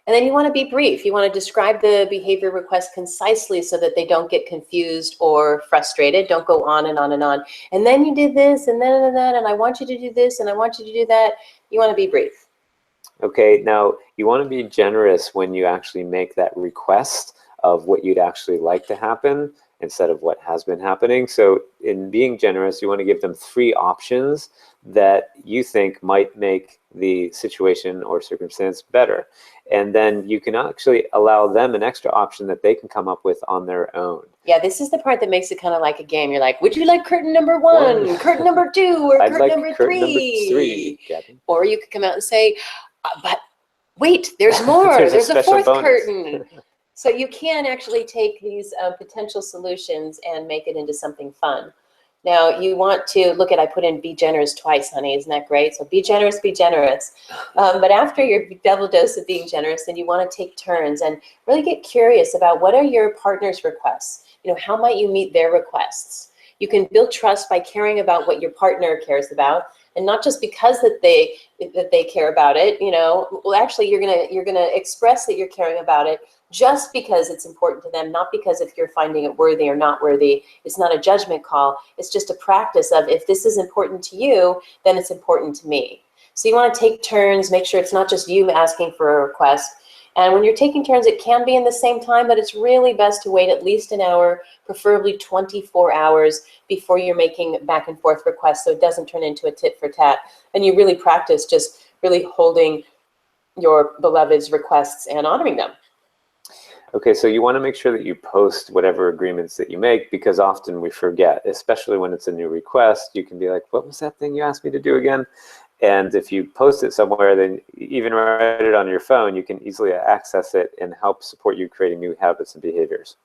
And then you want to be brief. You want to describe the behavior request concisely so that they don't get confused or frustrated. Don't go on and on and on. And then you did this, and then and that, and I want you to do this, and I want you to do that. You want to be brief. Okay, now you want to be generous when you actually make that request of what you'd actually like to happen instead of what has been happening. So in being generous, you want to give them 3 options that you think might make the situation or circumstance better. And then you can actually allow them an extra option that they can come up with on their own. Yeah, this is the part that makes it kind of like a game. You're like, would you like curtain number 1, curtain number 2, or curtain number 3? Curtain number 3, Gabby. Or you could come out and say, but wait, there's more. there's a 4th curtain. So you can actually take these potential solutions and make it into something fun. Now you want to look at, I put in be generous twice, honey. Isn't that great? So be generous, be generous. But after your double dose of being generous, then you want to take turns and really get curious about what are your partner's requests. You know, how might you meet their requests? You can build trust by caring about what your partner cares about, and not just because that they care about it. You know, well, actually, you're gonna express that you're caring about it just because it's important to them, not because if you're finding it worthy or not worthy. It's not a judgment call. It's just a practice of, if this is important to you, then it's important to me. So you want to take turns, make sure it's not just you asking for a request. And when you're taking turns, it can be in the same time, but it's really best to wait at least an hour, preferably 24 hours before you're making back and forth requests, so it doesn't turn into a tit for tat. And you really practice just really holding your beloved's requests and honoring them. Okay, so you want to make sure that you post whatever agreements that you make, because often we forget, especially when it's a new request. You can be like, what was that thing you asked me to do again? And if you post it somewhere, then even write it on your phone, you can easily access it and help support you creating new habits and behaviors.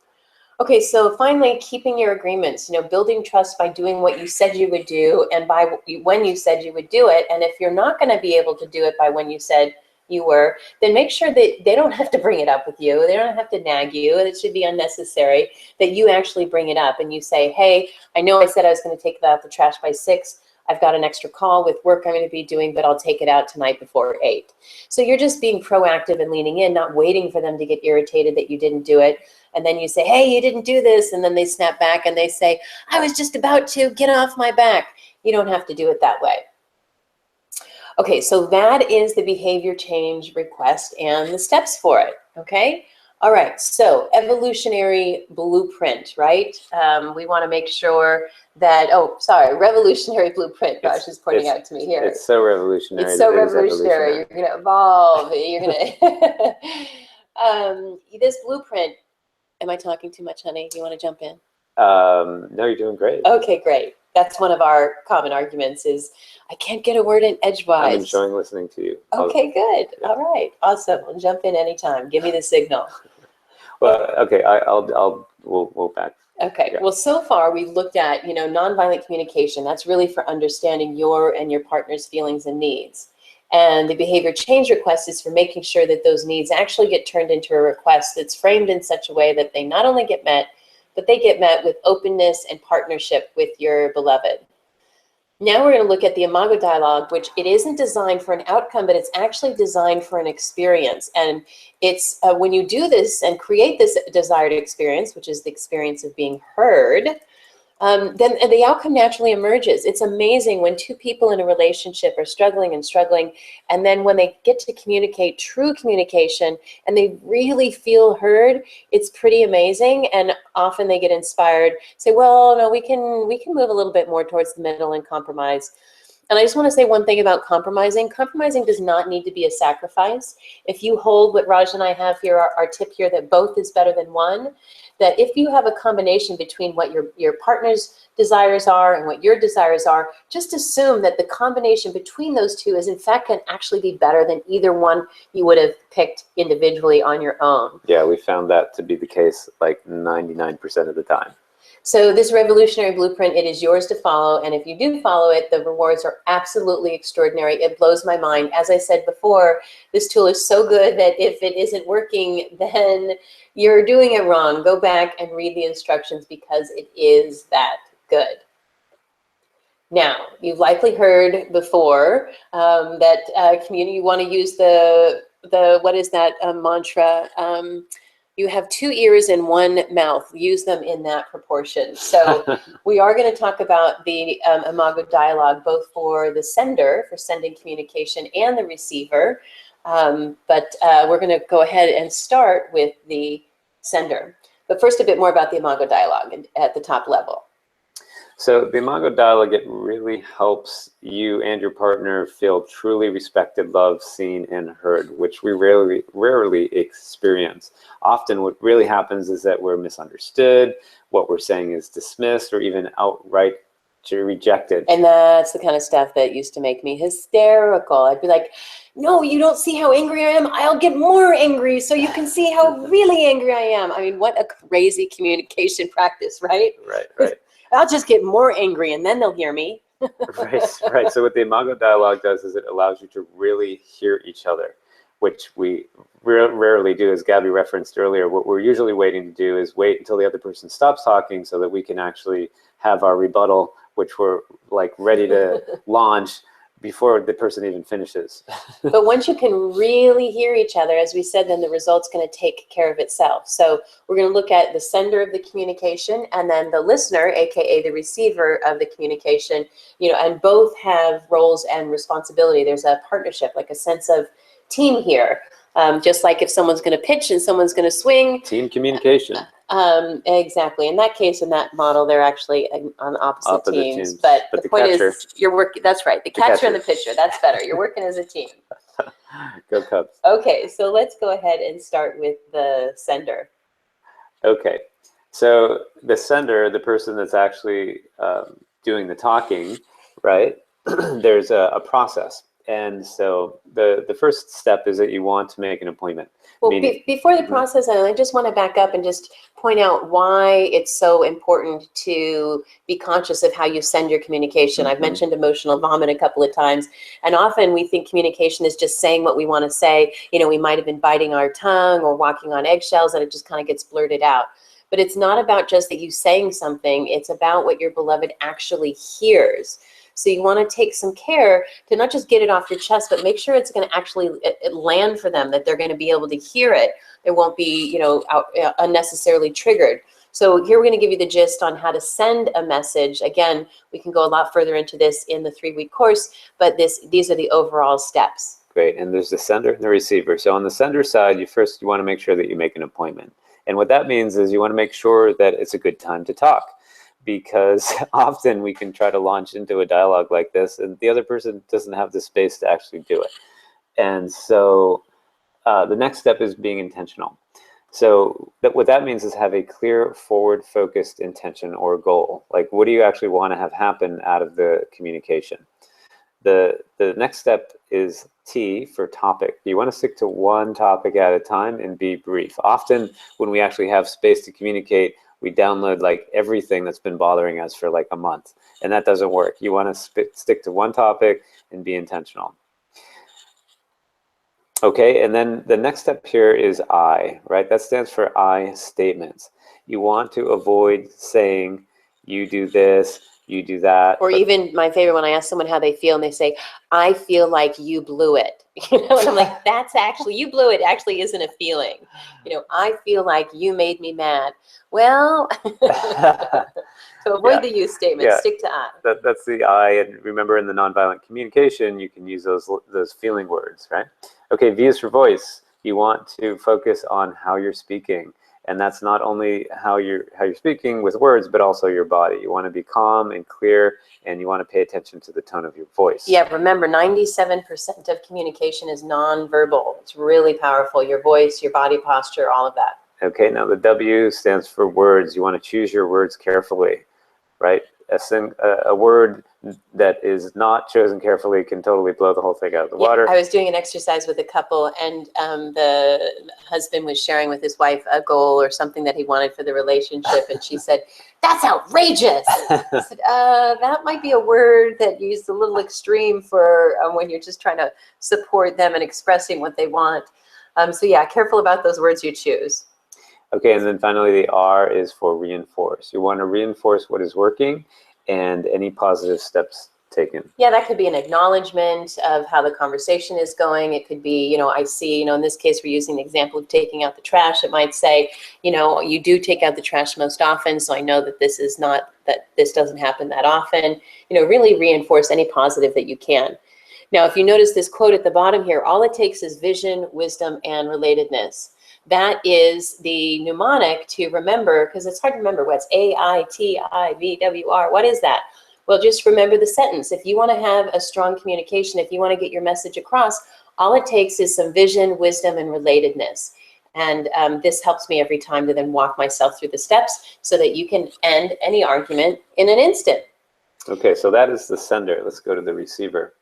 Okay, so finally, keeping your agreements, you know, building trust by doing what you said you would do and by when you said you would do it. And if you're not going to be able to do it by when you said you were, then make sure that they don't have to bring it up with you. They don't have to nag you. It should be unnecessary that you actually bring it up and you say, hey, I know I said I was going to take out the trash by 6. I've got an extra call with work I'm going to be doing, but I'll take it out tonight before 8. So you're just being proactive and leaning in, not waiting for them to get irritated that you didn't do it. And then you say, hey, you didn't do this. And then they snap back and they say, I was just about to, get off my back. You don't have to do it that way. Okay, so that is the behavior change request and the steps for it, okay? All right, so evolutionary blueprint, right? We want to make sure that, revolutionary blueprint, Josh is pointing out to me here. It's so revolutionary. It's so revolutionary. You're going to evolve. You're going to, this blueprint, am I talking too much, honey? Do you want to jump in? No, you're doing great. Okay, great. That's one of our common arguments is, I can't get a word in edgewise. I'm enjoying listening to you. Okay, good. Yeah. All right, awesome. We'll jump in anytime. Give me the signal. Well, okay, we'll back. Okay, yeah. Well, so far we've looked at, you know, nonviolent communication. That's really for understanding your and your partner's feelings and needs. And the behavior change request is for making sure that those needs actually get turned into a request that's framed in such a way that they not only get met, but they get met with openness and partnership with your beloved. Now we're going to look at the Imago dialogue, which it isn't designed for an outcome, but it's actually designed for an experience. And it's when you do this and create this desired experience, which is the experience of being heard, then the outcome naturally emerges. It's amazing when 2 people in a relationship are struggling, and then when they get to communicate true communication and they really feel heard, it's pretty amazing. And often they get inspired, say, well, no, we can move a little bit more towards the middle and compromise. And I just want to say one thing about compromising. Compromising does not need to be a sacrifice. If you hold what Raj and I have here, our tip here, that both is better than one, that if you have a combination between what your partner's desires are and what your desires are, just assume that the combination between those two is in fact can actually be better than either one you would have picked individually on your own. Yeah, we found that to be the case like 99% of the time. So this revolutionary blueprint, it is yours to follow. And if you do follow it, the rewards are absolutely extraordinary. It blows my mind. As I said before, this tool is so good that if it isn't working, then you're doing it wrong. Go back and read the instructions because it is that good. Now, you've likely heard before that community, you want to use the what is that mantra? You have two ears and one mouth. Use them in that proportion. So we are going to talk about the Imago dialogue, both for the sender, for sending communication, and the receiver. But we're going to go ahead and start with the sender. But first, a bit more about the Imago dialogue at the top level. So the Imago dialogue, it really helps you and your partner feel truly respected, loved, seen, and heard, which we rarely experience. Often what really happens is that we're misunderstood, what we're saying is dismissed, or even outright rejected. And that's the kind of stuff that used to make me hysterical. I'd be like, no, you don't see how angry I am. I'll get more angry so you can see how really angry I am. I mean, what a crazy communication practice, right? Right. I'll just get more angry and then they'll hear me. Right. So what the Imago dialogue does is it allows you to really hear each other, which we rarely do. As Gabby referenced earlier, what we're usually waiting to do is wait until the other person stops talking so that we can actually have our rebuttal, which we're like ready to launch before the person even finishes. But once you can really hear each other, as we said, then the result's going to take care of itself. So we're going to look at the sender of the communication and then the listener, aka the receiver of the communication, and both have roles and responsibility. There's a partnership, like a sense of team here. Just like if someone's going to pitch and someone's going to swing. Team communication. Exactly. In that case, in that model, they're actually on opposite teams. But the point catcher, is, you're working. That's right. The catcher and the pitcher. That's better. You're working as a team. Go Cubs. Okay, so let's go ahead and start with the sender. Okay. So the sender, the person that's actually doing the talking, right? There's a process. And so the first step is that you want to make an appointment. Well, before the process, I just want to back up and just point out why it's so important to be conscious of how you send your communication. I've mentioned emotional vomit a couple of times, and often we think communication is just saying what we want to say. We might have been biting our tongue or walking on eggshells, and it just kind of gets blurted out. But it's not about just that you saying something. It's about what your beloved actually hears. So you want to take some care to not just get it off your chest, but make sure it's going to actually land for them, that they're going to be able to hear it. They won't be, unnecessarily triggered. So here we're going to give you the gist on how to send a message. Again, we can go a lot further into this in the 3-week course, but these are the overall steps. Great. And there's the sender and the receiver. So on the sender side, you want to make sure that you make an appointment. And what that means is you want to make sure that it's a good time to talk. Because often we can try to launch into a dialogue like this and the other person doesn't have the space to actually do it. And so the next step is being intentional. So what that means is have a clear forward-focused intention or goal. Like, what do you actually want to have happen out of the communication? The next step is T for topic. You want to stick to one topic at a time and be brief. Often when we actually have space to communicate, we download like everything that's been bothering us for like a month, and that doesn't work. You want to stick to one topic and be intentional. Okay, and then the next step here is I, right? That stands for I statements. You want to avoid saying, you do this, you do that. Or even my favorite, when I ask someone how they feel and they say, I feel like you blew it. And I'm like, that's actually, you blew it actually isn't a feeling. I feel like you made me mad. Well, so avoid the you statement, stick to I. That's the I, and remember in the nonviolent communication, you can use those feeling words, right? Okay, V is for voice. You want to focus on how you're speaking And that's not only how you're speaking with words, but also your body. You want to be calm and clear, and you want to pay attention to the tone of your voice. Yeah, remember 97% of communication is nonverbal. It's really powerful. Your voice, your body posture, all of that. Okay, now the W stands for words. You want to choose your words carefully, right? A word that is not chosen carefully can totally blow the whole thing out of the water. I was doing an exercise with a couple, and the husband was sharing with his wife a goal or something that he wanted for the relationship, and she said, "That's outrageous." I said, that might be a word that used a little extreme for when you're just trying to support them and expressing what they want. So yeah, careful about those words you choose. Okay, and then finally the R is for reinforce. You want to reinforce what is working and any positive steps taken. Yeah, that could be an acknowledgement of how the conversation is going. It could be, I see, in this case, we're using the example of taking out the trash. It might say, you do take out the trash most often, so I know that this doesn't happen that often. Really reinforce any positive that you can. Now, if you notice this quote at the bottom here, all it takes is vision, wisdom, and relatedness. That is the mnemonic to remember, because it's hard to remember what's AITIVWR. What is that? Well, just remember the sentence. If you want to have a strong communication, if you want to get your message across, all it takes is some vision, wisdom, and relatedness. And this helps me every time to then walk myself through the steps so that you can end any argument in an instant. Okay, so that is the sender. Let's go to the receiver.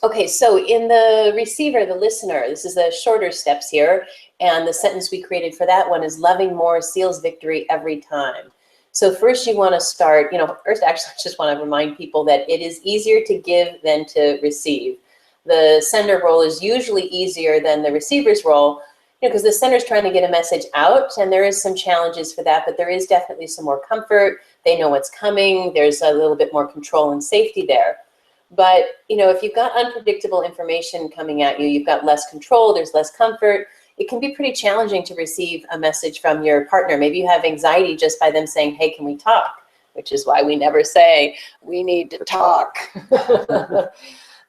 Okay, so in the receiver, the listener, this is the shorter steps here, and the sentence we created for that one is loving more seals victory every time. So first you want to start, first actually I just want to remind people that it is easier to give than to receive. The sender role is usually easier than the receiver's role, because the sender's trying to get a message out, and there is some challenges for that, but there is definitely some more comfort. They know what's coming. There's a little bit more control and safety there. But, if you've got unpredictable information coming at you, you've got less control, there's less comfort. It can be pretty challenging to receive a message from your partner. Maybe you have anxiety just by them saying, "Hey, can we talk?" Which is why we never say, "We need to talk." But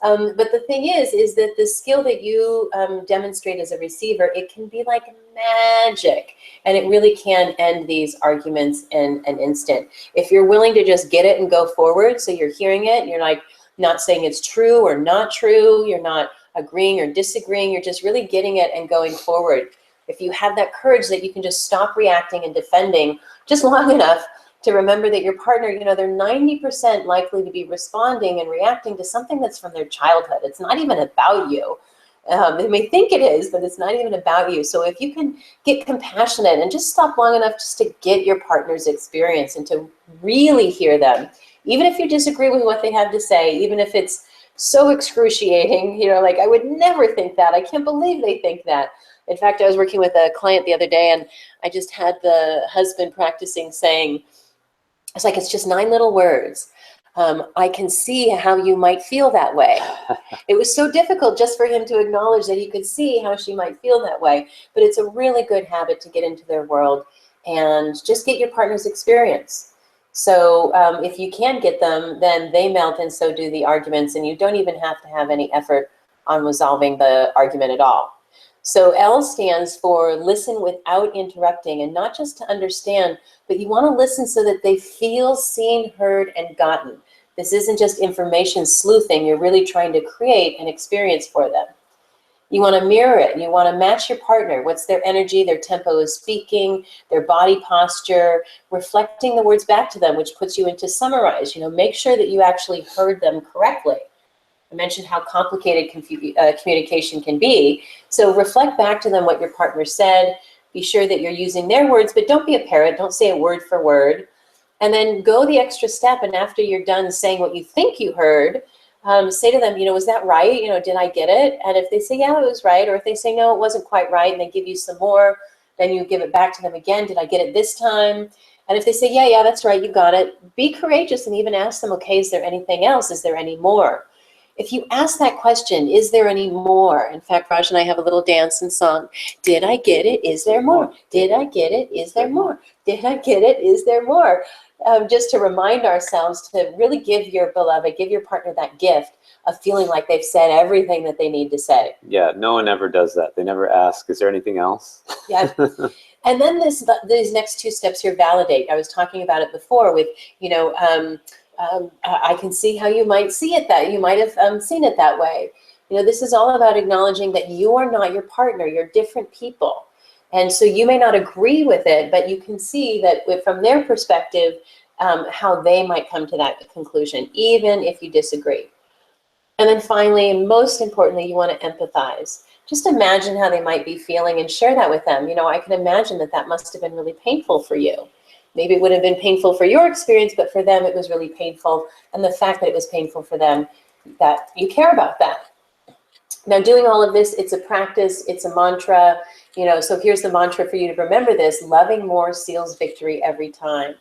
the thing is that the skill that you demonstrate as a receiver, it can be like magic. And it really can end these arguments in an instant. If you're willing to just get it and go forward, so you're hearing it, and you're like, not saying it's true or not true, you're not agreeing or disagreeing, you're just really getting it and going forward. If you have that courage that you can just stop reacting and defending just long enough to remember that your partner, they're 90% likely to be responding and reacting to something that's from their childhood. It's not even about you. They may think it is, but it's not even about you. So if you can get compassionate and just stop long enough just to get your partner's experience and to really hear them, even if you disagree with what they have to say, even if it's so excruciating, like, I would never think that. I can't believe they think that. In fact, I was working with a client the other day, and I just had the husband practicing saying, it's like, it's just 9 little words. I can see how you might feel that way. It was so difficult just for him to acknowledge that he could see how she might feel that way. But it's a really good habit to get into their world and just get your partner's experience. So if you can get them, then they melt and so do the arguments, and you don't even have to have any effort on resolving the argument at all. So L stands for listen without interrupting, and not just to understand, but you want to listen so that they feel seen, heard, and gotten. This isn't just information sleuthing. You're really trying to create an experience for them. You want to mirror it. You want to match your partner. What's their energy, their tempo of speaking, their body posture, reflecting the words back to them, which puts you into summarize. Make sure that you actually heard them correctly. I mentioned how complicated communication can be. So reflect back to them what your partner said. Be sure that you're using their words, but don't be a parrot. Don't say it word for word. And then go the extra step. And after you're done saying what you think you heard, say to them, was that right? Did I get it? And if they say, yeah, it was right, or if they say, no, it wasn't quite right, and they give you some more, then you give it back to them again. Did I get it this time? And if they say, yeah, that's right, you got it, be courageous and even ask them, okay, is there anything else? Is there any more? If you ask that question, is there any more? In fact, Raj and I have a little dance and song. Did I get it? Is there more? Did I get it? Is there more? Did I get it? Is there more? Just to remind ourselves to really give your beloved, give your partner that gift of feeling like they've said everything that they need to say. Yeah, no one ever does that. They never ask, is there anything else? Yeah. And then these next two steps here validate. I was talking about it before with, I can see how you might see it that you might have seen it that way. This is all about acknowledging that you are not your partner. You're different people. And so you may not agree with it, but you can see that from their perspective, how they might come to that conclusion, even if you disagree. And then finally, and most importantly, you want to empathize. Just imagine how they might be feeling and share that with them. I can imagine that must have been really painful for you. Maybe it would have been painful for your experience, but for them it was really painful. And the fact that it was painful for them, that you care about that. Now, doing all of this, it's a practice, it's a mantra. So here's the mantra for you to remember this: loving more seals victory every time.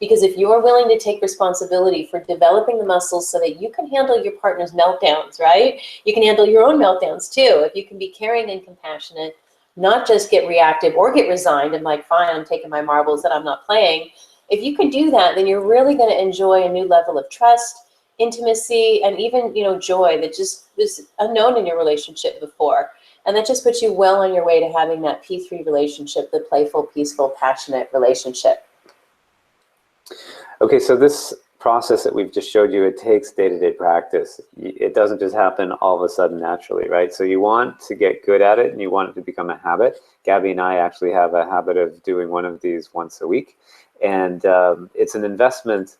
Because if you're willing to take responsibility for developing the muscles so that you can handle your partner's meltdowns, right? You can handle your own meltdowns too. If you can be caring and compassionate, not just get reactive or get resigned and like, fine, I'm taking my marbles and I'm not playing. If you can do that, then you're really going to enjoy a new level of trust, intimacy, and even, joy that just was unknown in your relationship before. And that just puts you well on your way to having that P3 relationship, the playful, peaceful, passionate relationship. Okay, so this process that we've just showed you, it takes day-to-day practice. It doesn't just happen all of a sudden naturally, right? So you want to get good at it and you want it to become a habit. Gabby and I actually have a habit of doing one of these once a week. And it's an investment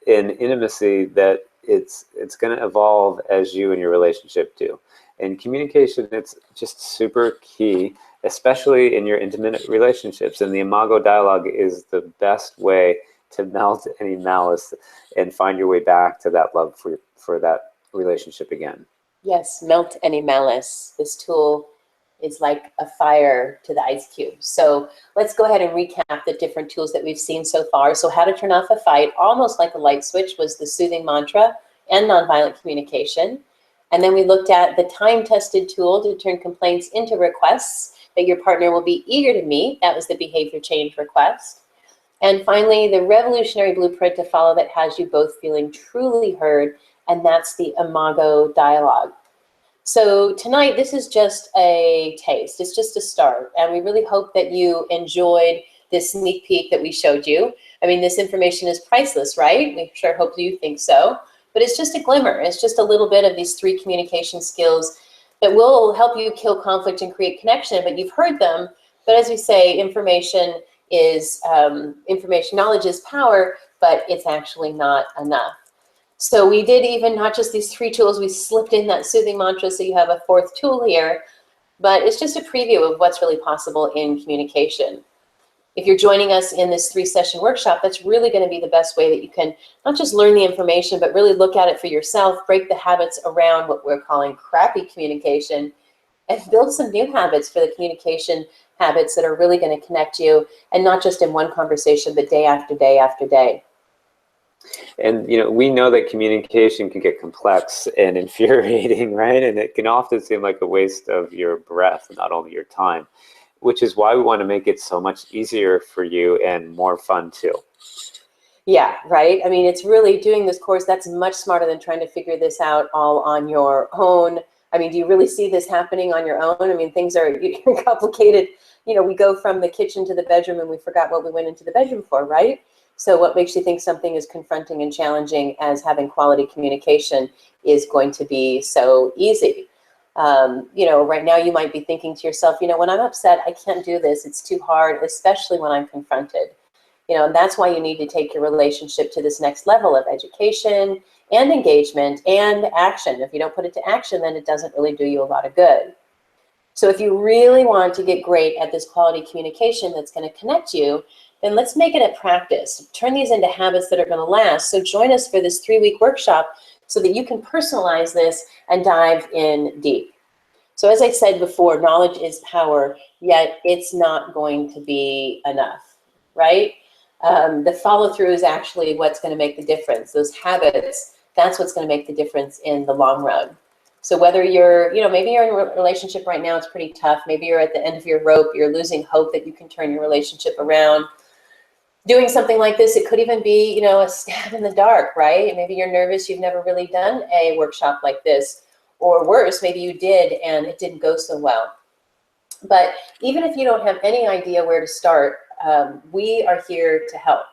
in intimacy that it's going to evolve as you and your relationship do. And communication, it's just super key, especially in your intimate relationships. And the Imago dialogue is the best way to melt any malice and find your way back to that love for that relationship again. Yes, melt any malice. This tool is like a fire to the ice cube. So let's go ahead and recap the different tools that we've seen so far. So how to turn off a fight, almost like a light switch, was the soothing mantra and nonviolent communication. And then we looked at the time-tested tool to turn complaints into requests that your partner will be eager to meet. That was the behavior change request. And finally, the revolutionary blueprint to follow that has you both feeling truly heard, and that's the Imago dialogue. So tonight, this is just a taste. It's just a start, and we really hope that you enjoyed this sneak peek that we showed you. I mean, this information is priceless, right? We sure hope you think so. But it's just a glimmer. It's just a little bit of these 3 communication skills that will help you kill conflict and create connection. But you've heard them. But as we say, information is knowledge is power, but it's actually not enough. So we did even not just these 3 tools, we slipped in that soothing mantra, so you have a 4th tool here, but it's just a preview of what's really possible in communication. If you're joining us in this 3-session workshop, that's really going to be the best way that you can not just learn the information, but really look at it for yourself, break the habits around what we're calling crappy communication, and build some new habits for the communication habits that are really going to connect you, and not just in one conversation, but day after day after day. And we know that communication can get complex and infuriating, right? And it can often seem like a waste of your breath, not only your time, which is why we want to make it so much easier for you and more fun too. Yeah, right. I mean, it's really doing this course, that's much smarter than trying to figure this out all on your own. I mean, do you really see this happening on your own? I mean, things are complicated. We go from the kitchen to the bedroom and we forgot what we went into the bedroom for, right? So what makes you think something is confronting and challenging as having quality communication is going to be so easy? Right now you might be thinking to yourself, when I'm upset, I can't do this. It's too hard, especially when I'm confronted. And that's why you need to take your relationship to this next level of education and engagement and action. If you don't put it to action, then it doesn't really do you a lot of good. So if you really want to get great at this quality communication that's going to connect you, then let's make it a practice. Turn these into habits that are going to last. So join us for this 3-week workshop so that you can personalize this and dive in deep. So as I said before, knowledge is power, yet it's not going to be enough, right? The follow-through is actually what's going to make the difference. Those habits, that's what's going to make the difference in the long run. So whether you're, maybe you're in a relationship right now, it's pretty tough. Maybe you're at the end of your rope, you're losing hope that you can turn your relationship around. Doing something like this, it could even be, a stab in the dark, right? Maybe you're nervous, you've never really done a workshop like this. Or worse, maybe you did and it didn't go so well. But even if you don't have any idea where to start, we are here to help.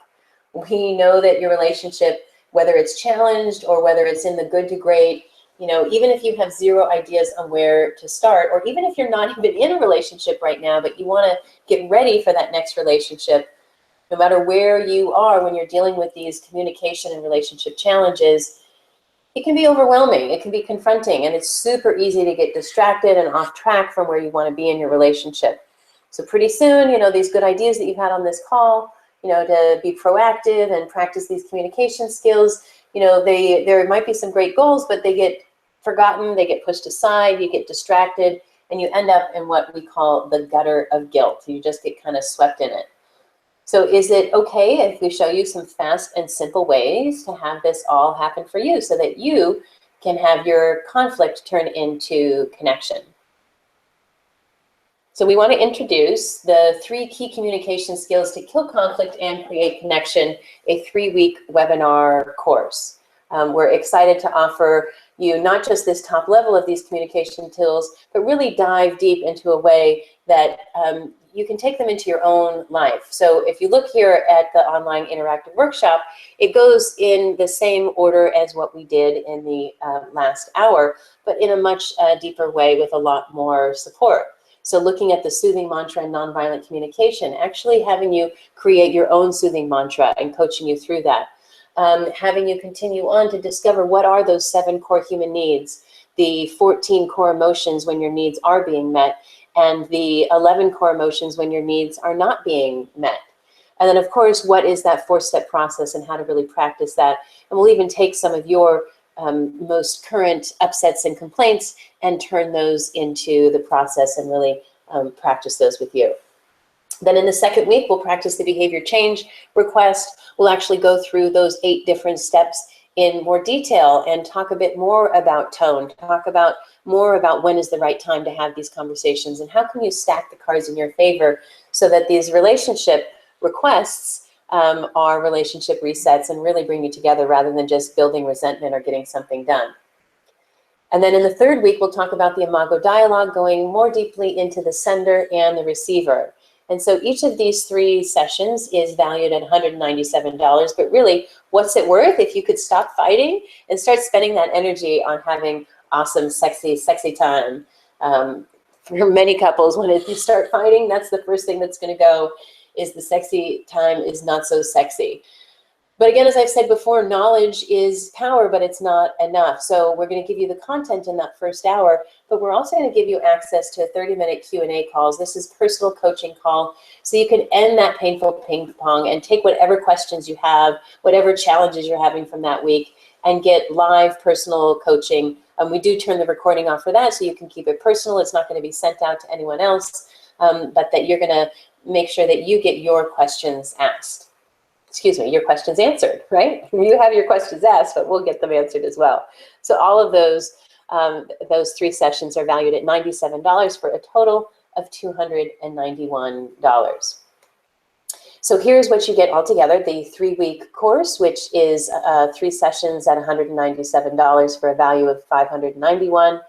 We know that your relationship, whether it's challenged or whether it's in the good to great, you know, even if you have zero ideas on where to start, or even if you're not even in a relationship right now, but you want to get ready for that next relationship, no matter where you are when you're dealing with these communication and relationship challenges, it can be overwhelming, it can be confronting, and it's super easy to get distracted and off track from where you want to be in your relationship. So pretty soon, you know, these good ideas that you've had on this call, you know, to be proactive and practice these communication skills, you know, there might be some great goals, but they get forgotten, they get pushed aside, you get distracted, and you end up in what we call the gutter of guilt. You just get kind of swept in it. So is it okay if we show you some fast and simple ways to have this all happen for you so that you can have your conflict turn into connection? So we want to introduce the 3 key communication skills to kill conflict and create connection, a 3-week webinar course. We're excited to offer you not just this top level of these communication tools, but really dive deep into a way that you can take them into your own life. So if you look here at the online interactive workshop, it goes in the same order as what we did in the last hour, but in a much deeper way with a lot more support. So looking at the soothing mantra and nonviolent communication, actually having you create your own soothing mantra and coaching you through that. Having you continue on to discover what are those 7 core human needs, the 14 core emotions when your needs are being met, and the 11 core emotions when your needs are not being met. And then, of course, what is that 4-step process and how to really practice that. And we'll even take some of your most current upsets and complaints and turn those into the process and really practice those with you. Then in the 2nd week, we'll practice the behavior change request. We'll actually go through those 8 different steps in more detail and talk a bit more about tone, talk about more about when is the right time to have these conversations and how can you stack the cards in your favor so that these relationship requests are relationship resets and really bring you together rather than just building resentment or getting something done. And then in the 3rd week, we'll talk about the Imago dialogue, going more deeply into the sender and the receiver. And so each of these 3 sessions is valued at $197, but really, what's it worth if you could stop fighting and start spending that energy on having awesome, sexy, sexy time? For many couples, when you start fighting, that's the first thing that's going to go, is the sexy time is not so sexy. But again, as I've said before, knowledge is power, but it's not enough. So we're going to give you the content in that first hour, but we're also going to give you access to 30-minute Q&A calls. This is personal coaching call, so you can end that painful ping pong and take whatever questions you have, whatever challenges you're having from that week, and get live personal coaching. We do turn the recording off for that, so you can keep it personal. It's not going to be sent out to anyone else, but that you're going to make sure that you get your questions asked. Excuse me, your questions answered, right? You have your questions asked, but we'll get them answered as well. So all of those 3 sessions are valued at $97 for a total of $291. So here's what you get all together: the 3-week course, which is 3 sessions at $197 for a value of $591.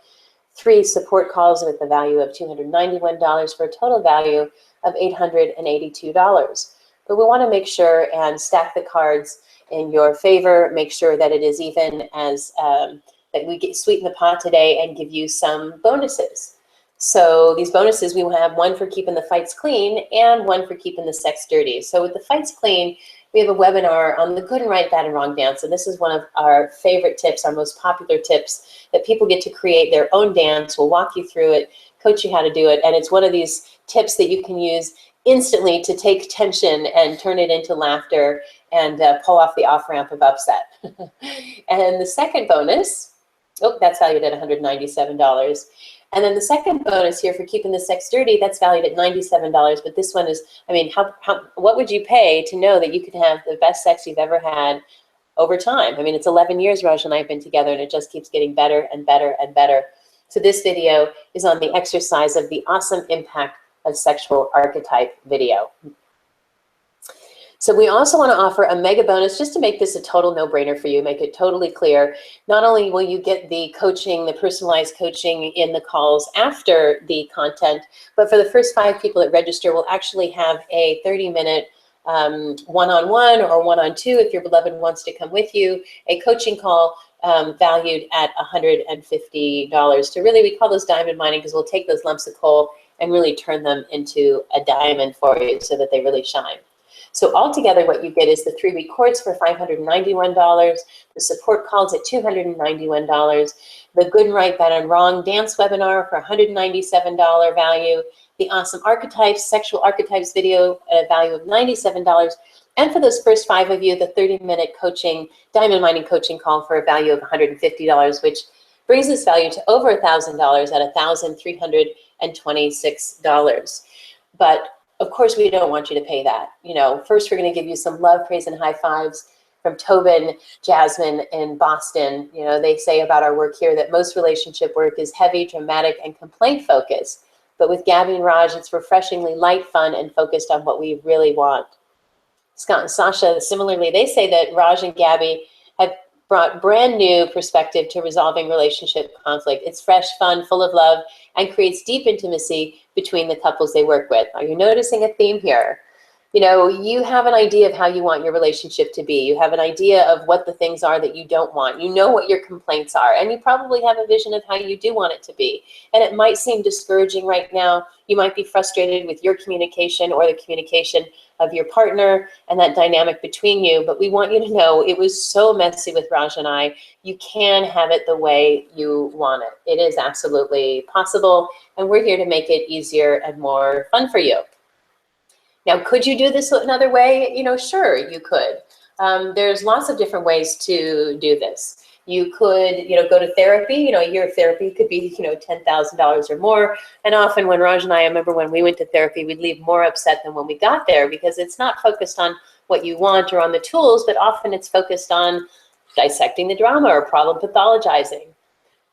3 support calls with a value of $291 for a total value of $882. But we want to make sure and stack the cards in your favor, make sure that it is even as that we get sweeten the pot today and give you some bonuses. So these bonuses, we will have one for keeping the fights clean and one for keeping the sex dirty. So with the fights clean, we have a webinar on the good and right, bad and wrong dance. And this is one of our favorite tips, our most popular tips, that people get to create their own dance. We'll walk you through it, coach you how to do it. And it's one of these tips that you can use instantly to take tension and turn it into laughter and pull off the off-ramp of upset. And the second bonus, that's valued at $197. And then the second bonus here for keeping the sex dirty, that's valued at $97. But this one is, I mean, what would you pay to know that you could have the best sex you've ever had over time? I mean, it's 11 years Raj and I have been together, and it just keeps getting better and better and better. So this video is on the exercise of the awesome impact of sexual archetype video. So we also want to offer a mega bonus just to make this a total no-brainer for you, make it totally clear. Not only will you get the coaching, the personalized coaching in the calls after the content, but for the first 5 people that register, we'll actually have a 30-minute one-on-one or one-on-2 if your beloved wants to come with you, a coaching call valued at $150 to really, we call those diamond mining because we'll take those lumps of coal and really turn them into a diamond for you so that they really shine. So altogether, what you get is the 3-week course for $591, the support calls at $291, the Good, Right, Bad, and Wrong dance webinar for $197 value, the Awesome Archetypes, Sexual Archetypes video at a value of $97, and for those first 5 of you, the 30-minute coaching, diamond mining coaching call for a value of $150, which brings this value to over $1,000 at $1,326. But of course, we don't want you to pay that. You know, first we're going to give you some love, praise, and high fives from Tobin, Jasmine in Boston. You know, they say about our work here that most relationship work is heavy, dramatic, and complaint focused. But with Gabby and Raj, it's refreshingly light, fun, and focused on what we really want. Scott and Sasha, similarly, they say that Raj and Gabby have brought brand new perspective to resolving relationship conflict. It's fresh, fun, full of love, and creates deep intimacy between the couples they work with. Are you noticing a theme here? You know, you have an idea of how you want your relationship to be. You have an idea of what the things are that you don't want. You know what your complaints are, and you probably have a vision of how you do want it to be. And it might seem discouraging right now. You might be frustrated with your communication or the communication of your partner and that dynamic between you, but we want you to know it was so messy with Raj and I. You can have it the way you want it. It is absolutely possible, and we're here to make it easier and more fun for you. Now, could you do this another way? You know, sure, you could. There's lots of different ways to do this. You could, you know, go to therapy. You know, a year of therapy could be, you know, $10,000 or more. And often when Raj and I remember when we went to therapy, we'd leave more upset than when we got there because it's not focused on what you want or on the tools, but often it's focused on dissecting the drama or problem pathologizing.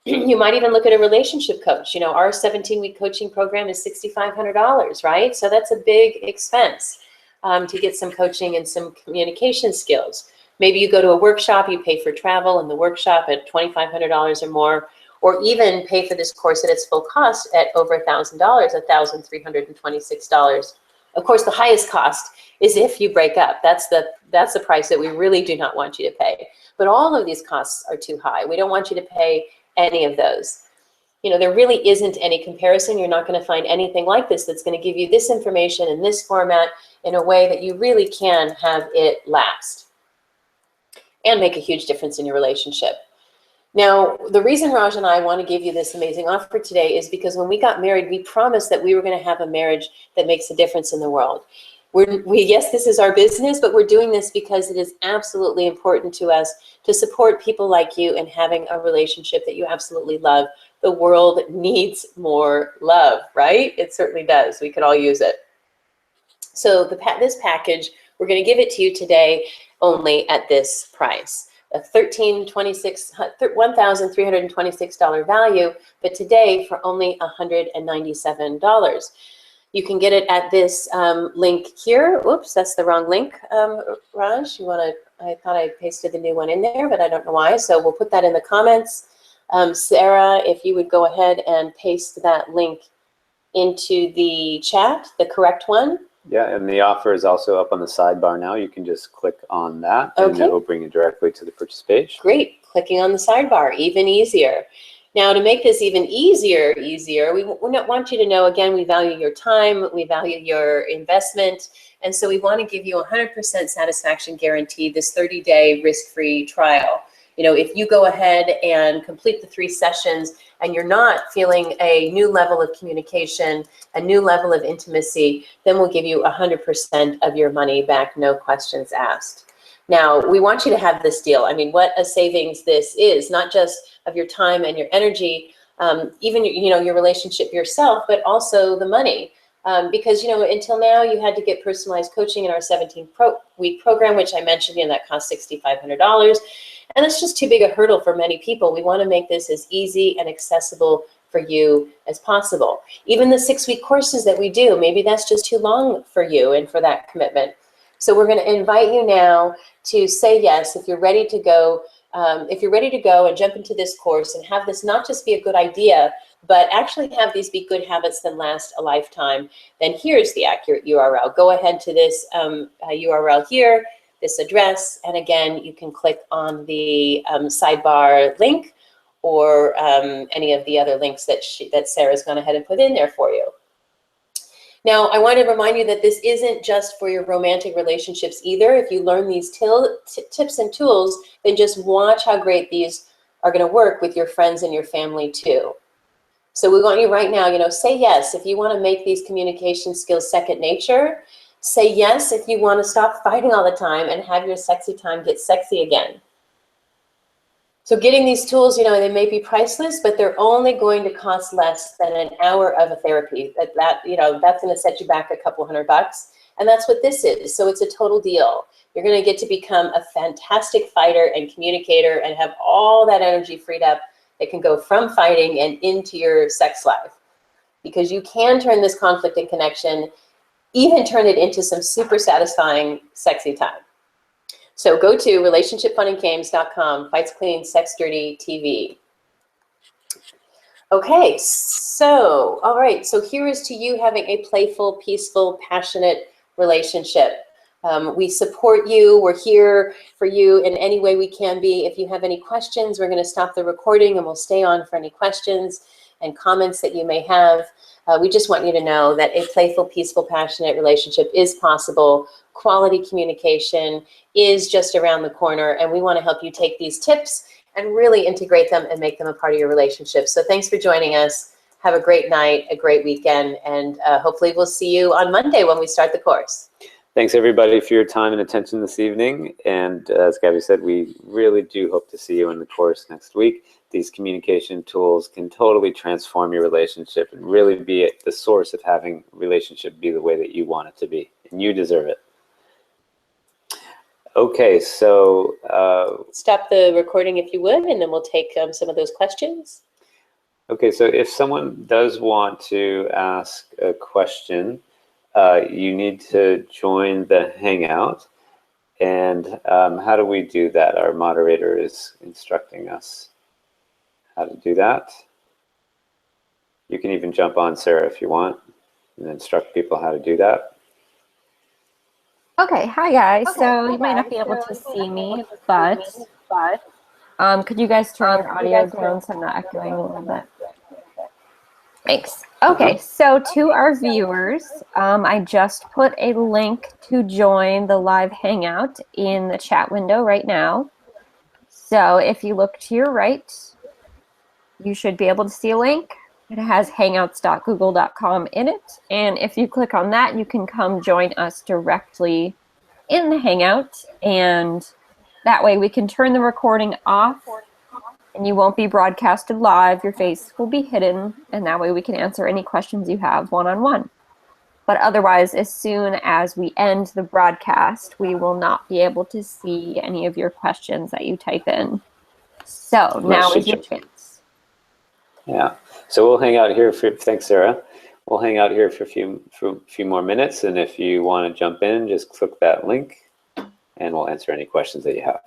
You might even look at a relationship coach. You know, our 17-week coaching program is $6,500, right? So that's a big expense to get some coaching and some communication skills. Maybe you go to a workshop, you pay for travel and the workshop at $2,500 or more, or even pay for this course at its full cost at over $1,000, $1,326. Of course, the highest cost is if you break up. That's the price that we really do not want you to pay. But all of these costs are too high. We don't want you to pay any of those. You know, there really isn't any comparison. You're not going to find anything like this that's going to give you this information in this format in a way that you really can have it last and make a huge difference in your relationship. Now, the reason Raj and I want to give you this amazing offer today is because when we got married, we promised that we were going to have a marriage that makes a difference in the world. Yes, this is our business, but we're doing this because it is absolutely important to us to support people like you in having a relationship that you absolutely love. The world needs more love, right? It certainly does. We could all use it. So this package, we're going to give it to you today only at this price. A $1,326 value, but today for only $197. You can get it at this link here. Oops, that's the wrong link, Raj. I thought I pasted the new one in there, but I don't know why. So we'll put that in the comments. Sarah, if you would go ahead and paste that link into the chat, the correct one. Yeah, and the offer is also up on the sidebar now. You can just click on that, and it will bring you directly to the purchase page. Great. Clicking on the sidebar, even easier. Now, to make this even easier, we want you to know, again, we value your time, we value your investment, and so we want to give you 100% satisfaction guarantee, this 30-day risk-free trial. You know, if you go ahead and complete the 3 sessions and you're not feeling a new level of communication, a new level of intimacy, then we'll give you 100% of your money back, no questions asked. Now, we want you to have this deal. I mean, what a savings this is, not just of your time and your energy, even, you know, your relationship yourself, but also the money. Because, you know, until now you had to get personalized coaching in our 17-week program, which I mentioned, you know, that cost $6,500. And that's just too big a hurdle for many people. We want to make this as easy and accessible for you as possible. Even the 6-week courses that we do, maybe that's just too long for you and for that commitment. So we're going to invite you now to say yes if you're ready to go. If you're ready to go and jump into this course and have this not just be a good idea, but actually have these be good habits that last a lifetime, then here's the accurate URL. Go ahead to this URL here, this address, and again, you can click on the sidebar link or any of the other links that Sarah's gone ahead and put in there for you. Now, I want to remind you that this isn't just for your romantic relationships either. If you learn these tips and tools, then just watch how great these are going to work with your friends and your family too. So we want you right now, say yes if you want to make these communication skills second nature. Say yes if you want to stop fighting all the time and have your sexy time get sexy again. So getting these tools, they may be priceless, but they're only going to cost less than an hour of a therapy. That's going to set you back a couple $100. And that's what this is. So it's a total deal. You're going to get to become a fantastic fighter and communicator and have all that energy freed up that can go from fighting and into your sex life. Because you can turn this conflict and connection, even turn it into some super satisfying, sexy time. So go to relationshipfunandgames.com, Fights Clean, Sex Dirty TV. Okay, so, all right, so here is to you having a playful, peaceful, passionate relationship. We support you. We're here for you in any way we can be. If you have any questions, we're going to stop the recording and we'll stay on for any questions and comments that you may have. We just want you to know that a playful, peaceful, passionate relationship is possible. Quality communication is just around the corner, and we want to help you take these tips and really integrate them and make them a part of your relationship. So thanks for joining us. Have a great night, a great weekend, and hopefully we'll see you on Monday when we start the course. Thanks everybody for your time and attention this evening. And as Gabby said, we really do hope to see you in the course next week. These communication tools can totally transform your relationship and really be at the source of having a relationship be the way that you want it to be. And you deserve it. Okay, so stop the recording if you would, and then we'll take some of those questions. Okay, so if someone does want to ask a question, you need to join the Hangout. And how do we do that? Our moderator is instructing us how to do that. You can even jump on, Sarah, if you want, and instruct people how to do that. Okay, hi guys. So you might not be able to see me, but could you guys turn your audio down so I'm not echoing a little bit? Thanks. Okay, so to our viewers, I just put a link to join the live Hangout in the chat window right now. So if you look to your right, you should be able to see a link. It has hangouts.google.com in it. And if you click on that, you can come join us directly in the Hangout. And that way we can turn the recording off and you won't be broadcasted live. Your face will be hidden. And that way we can answer any questions you have one-on-one. But otherwise, as soon as we end the broadcast, we will not be able to see any of your questions that you type in. So now is your chance. Yeah, so we'll hang out here for, thanks Sarah. We'll hang out here for a few more minutes, and if you want to jump in, just click that link and we'll answer any questions that you have.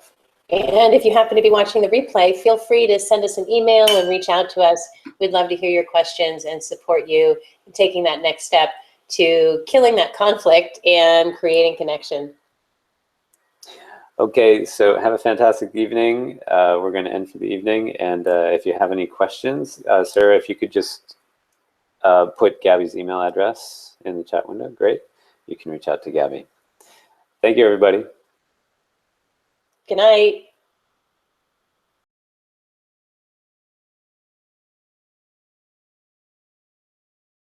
And if you happen to be watching the replay, feel free to send us an email and reach out to us. We'd love to hear your questions and support you in taking that next step to killing that conflict and creating connection. Okay, so have a fantastic evening. We're going to end for the evening, and if you have any questions, Sarah, if you could just put Gabby's email address in the chat window, great. You can reach out to Gabby. Thank you, everybody. Good night.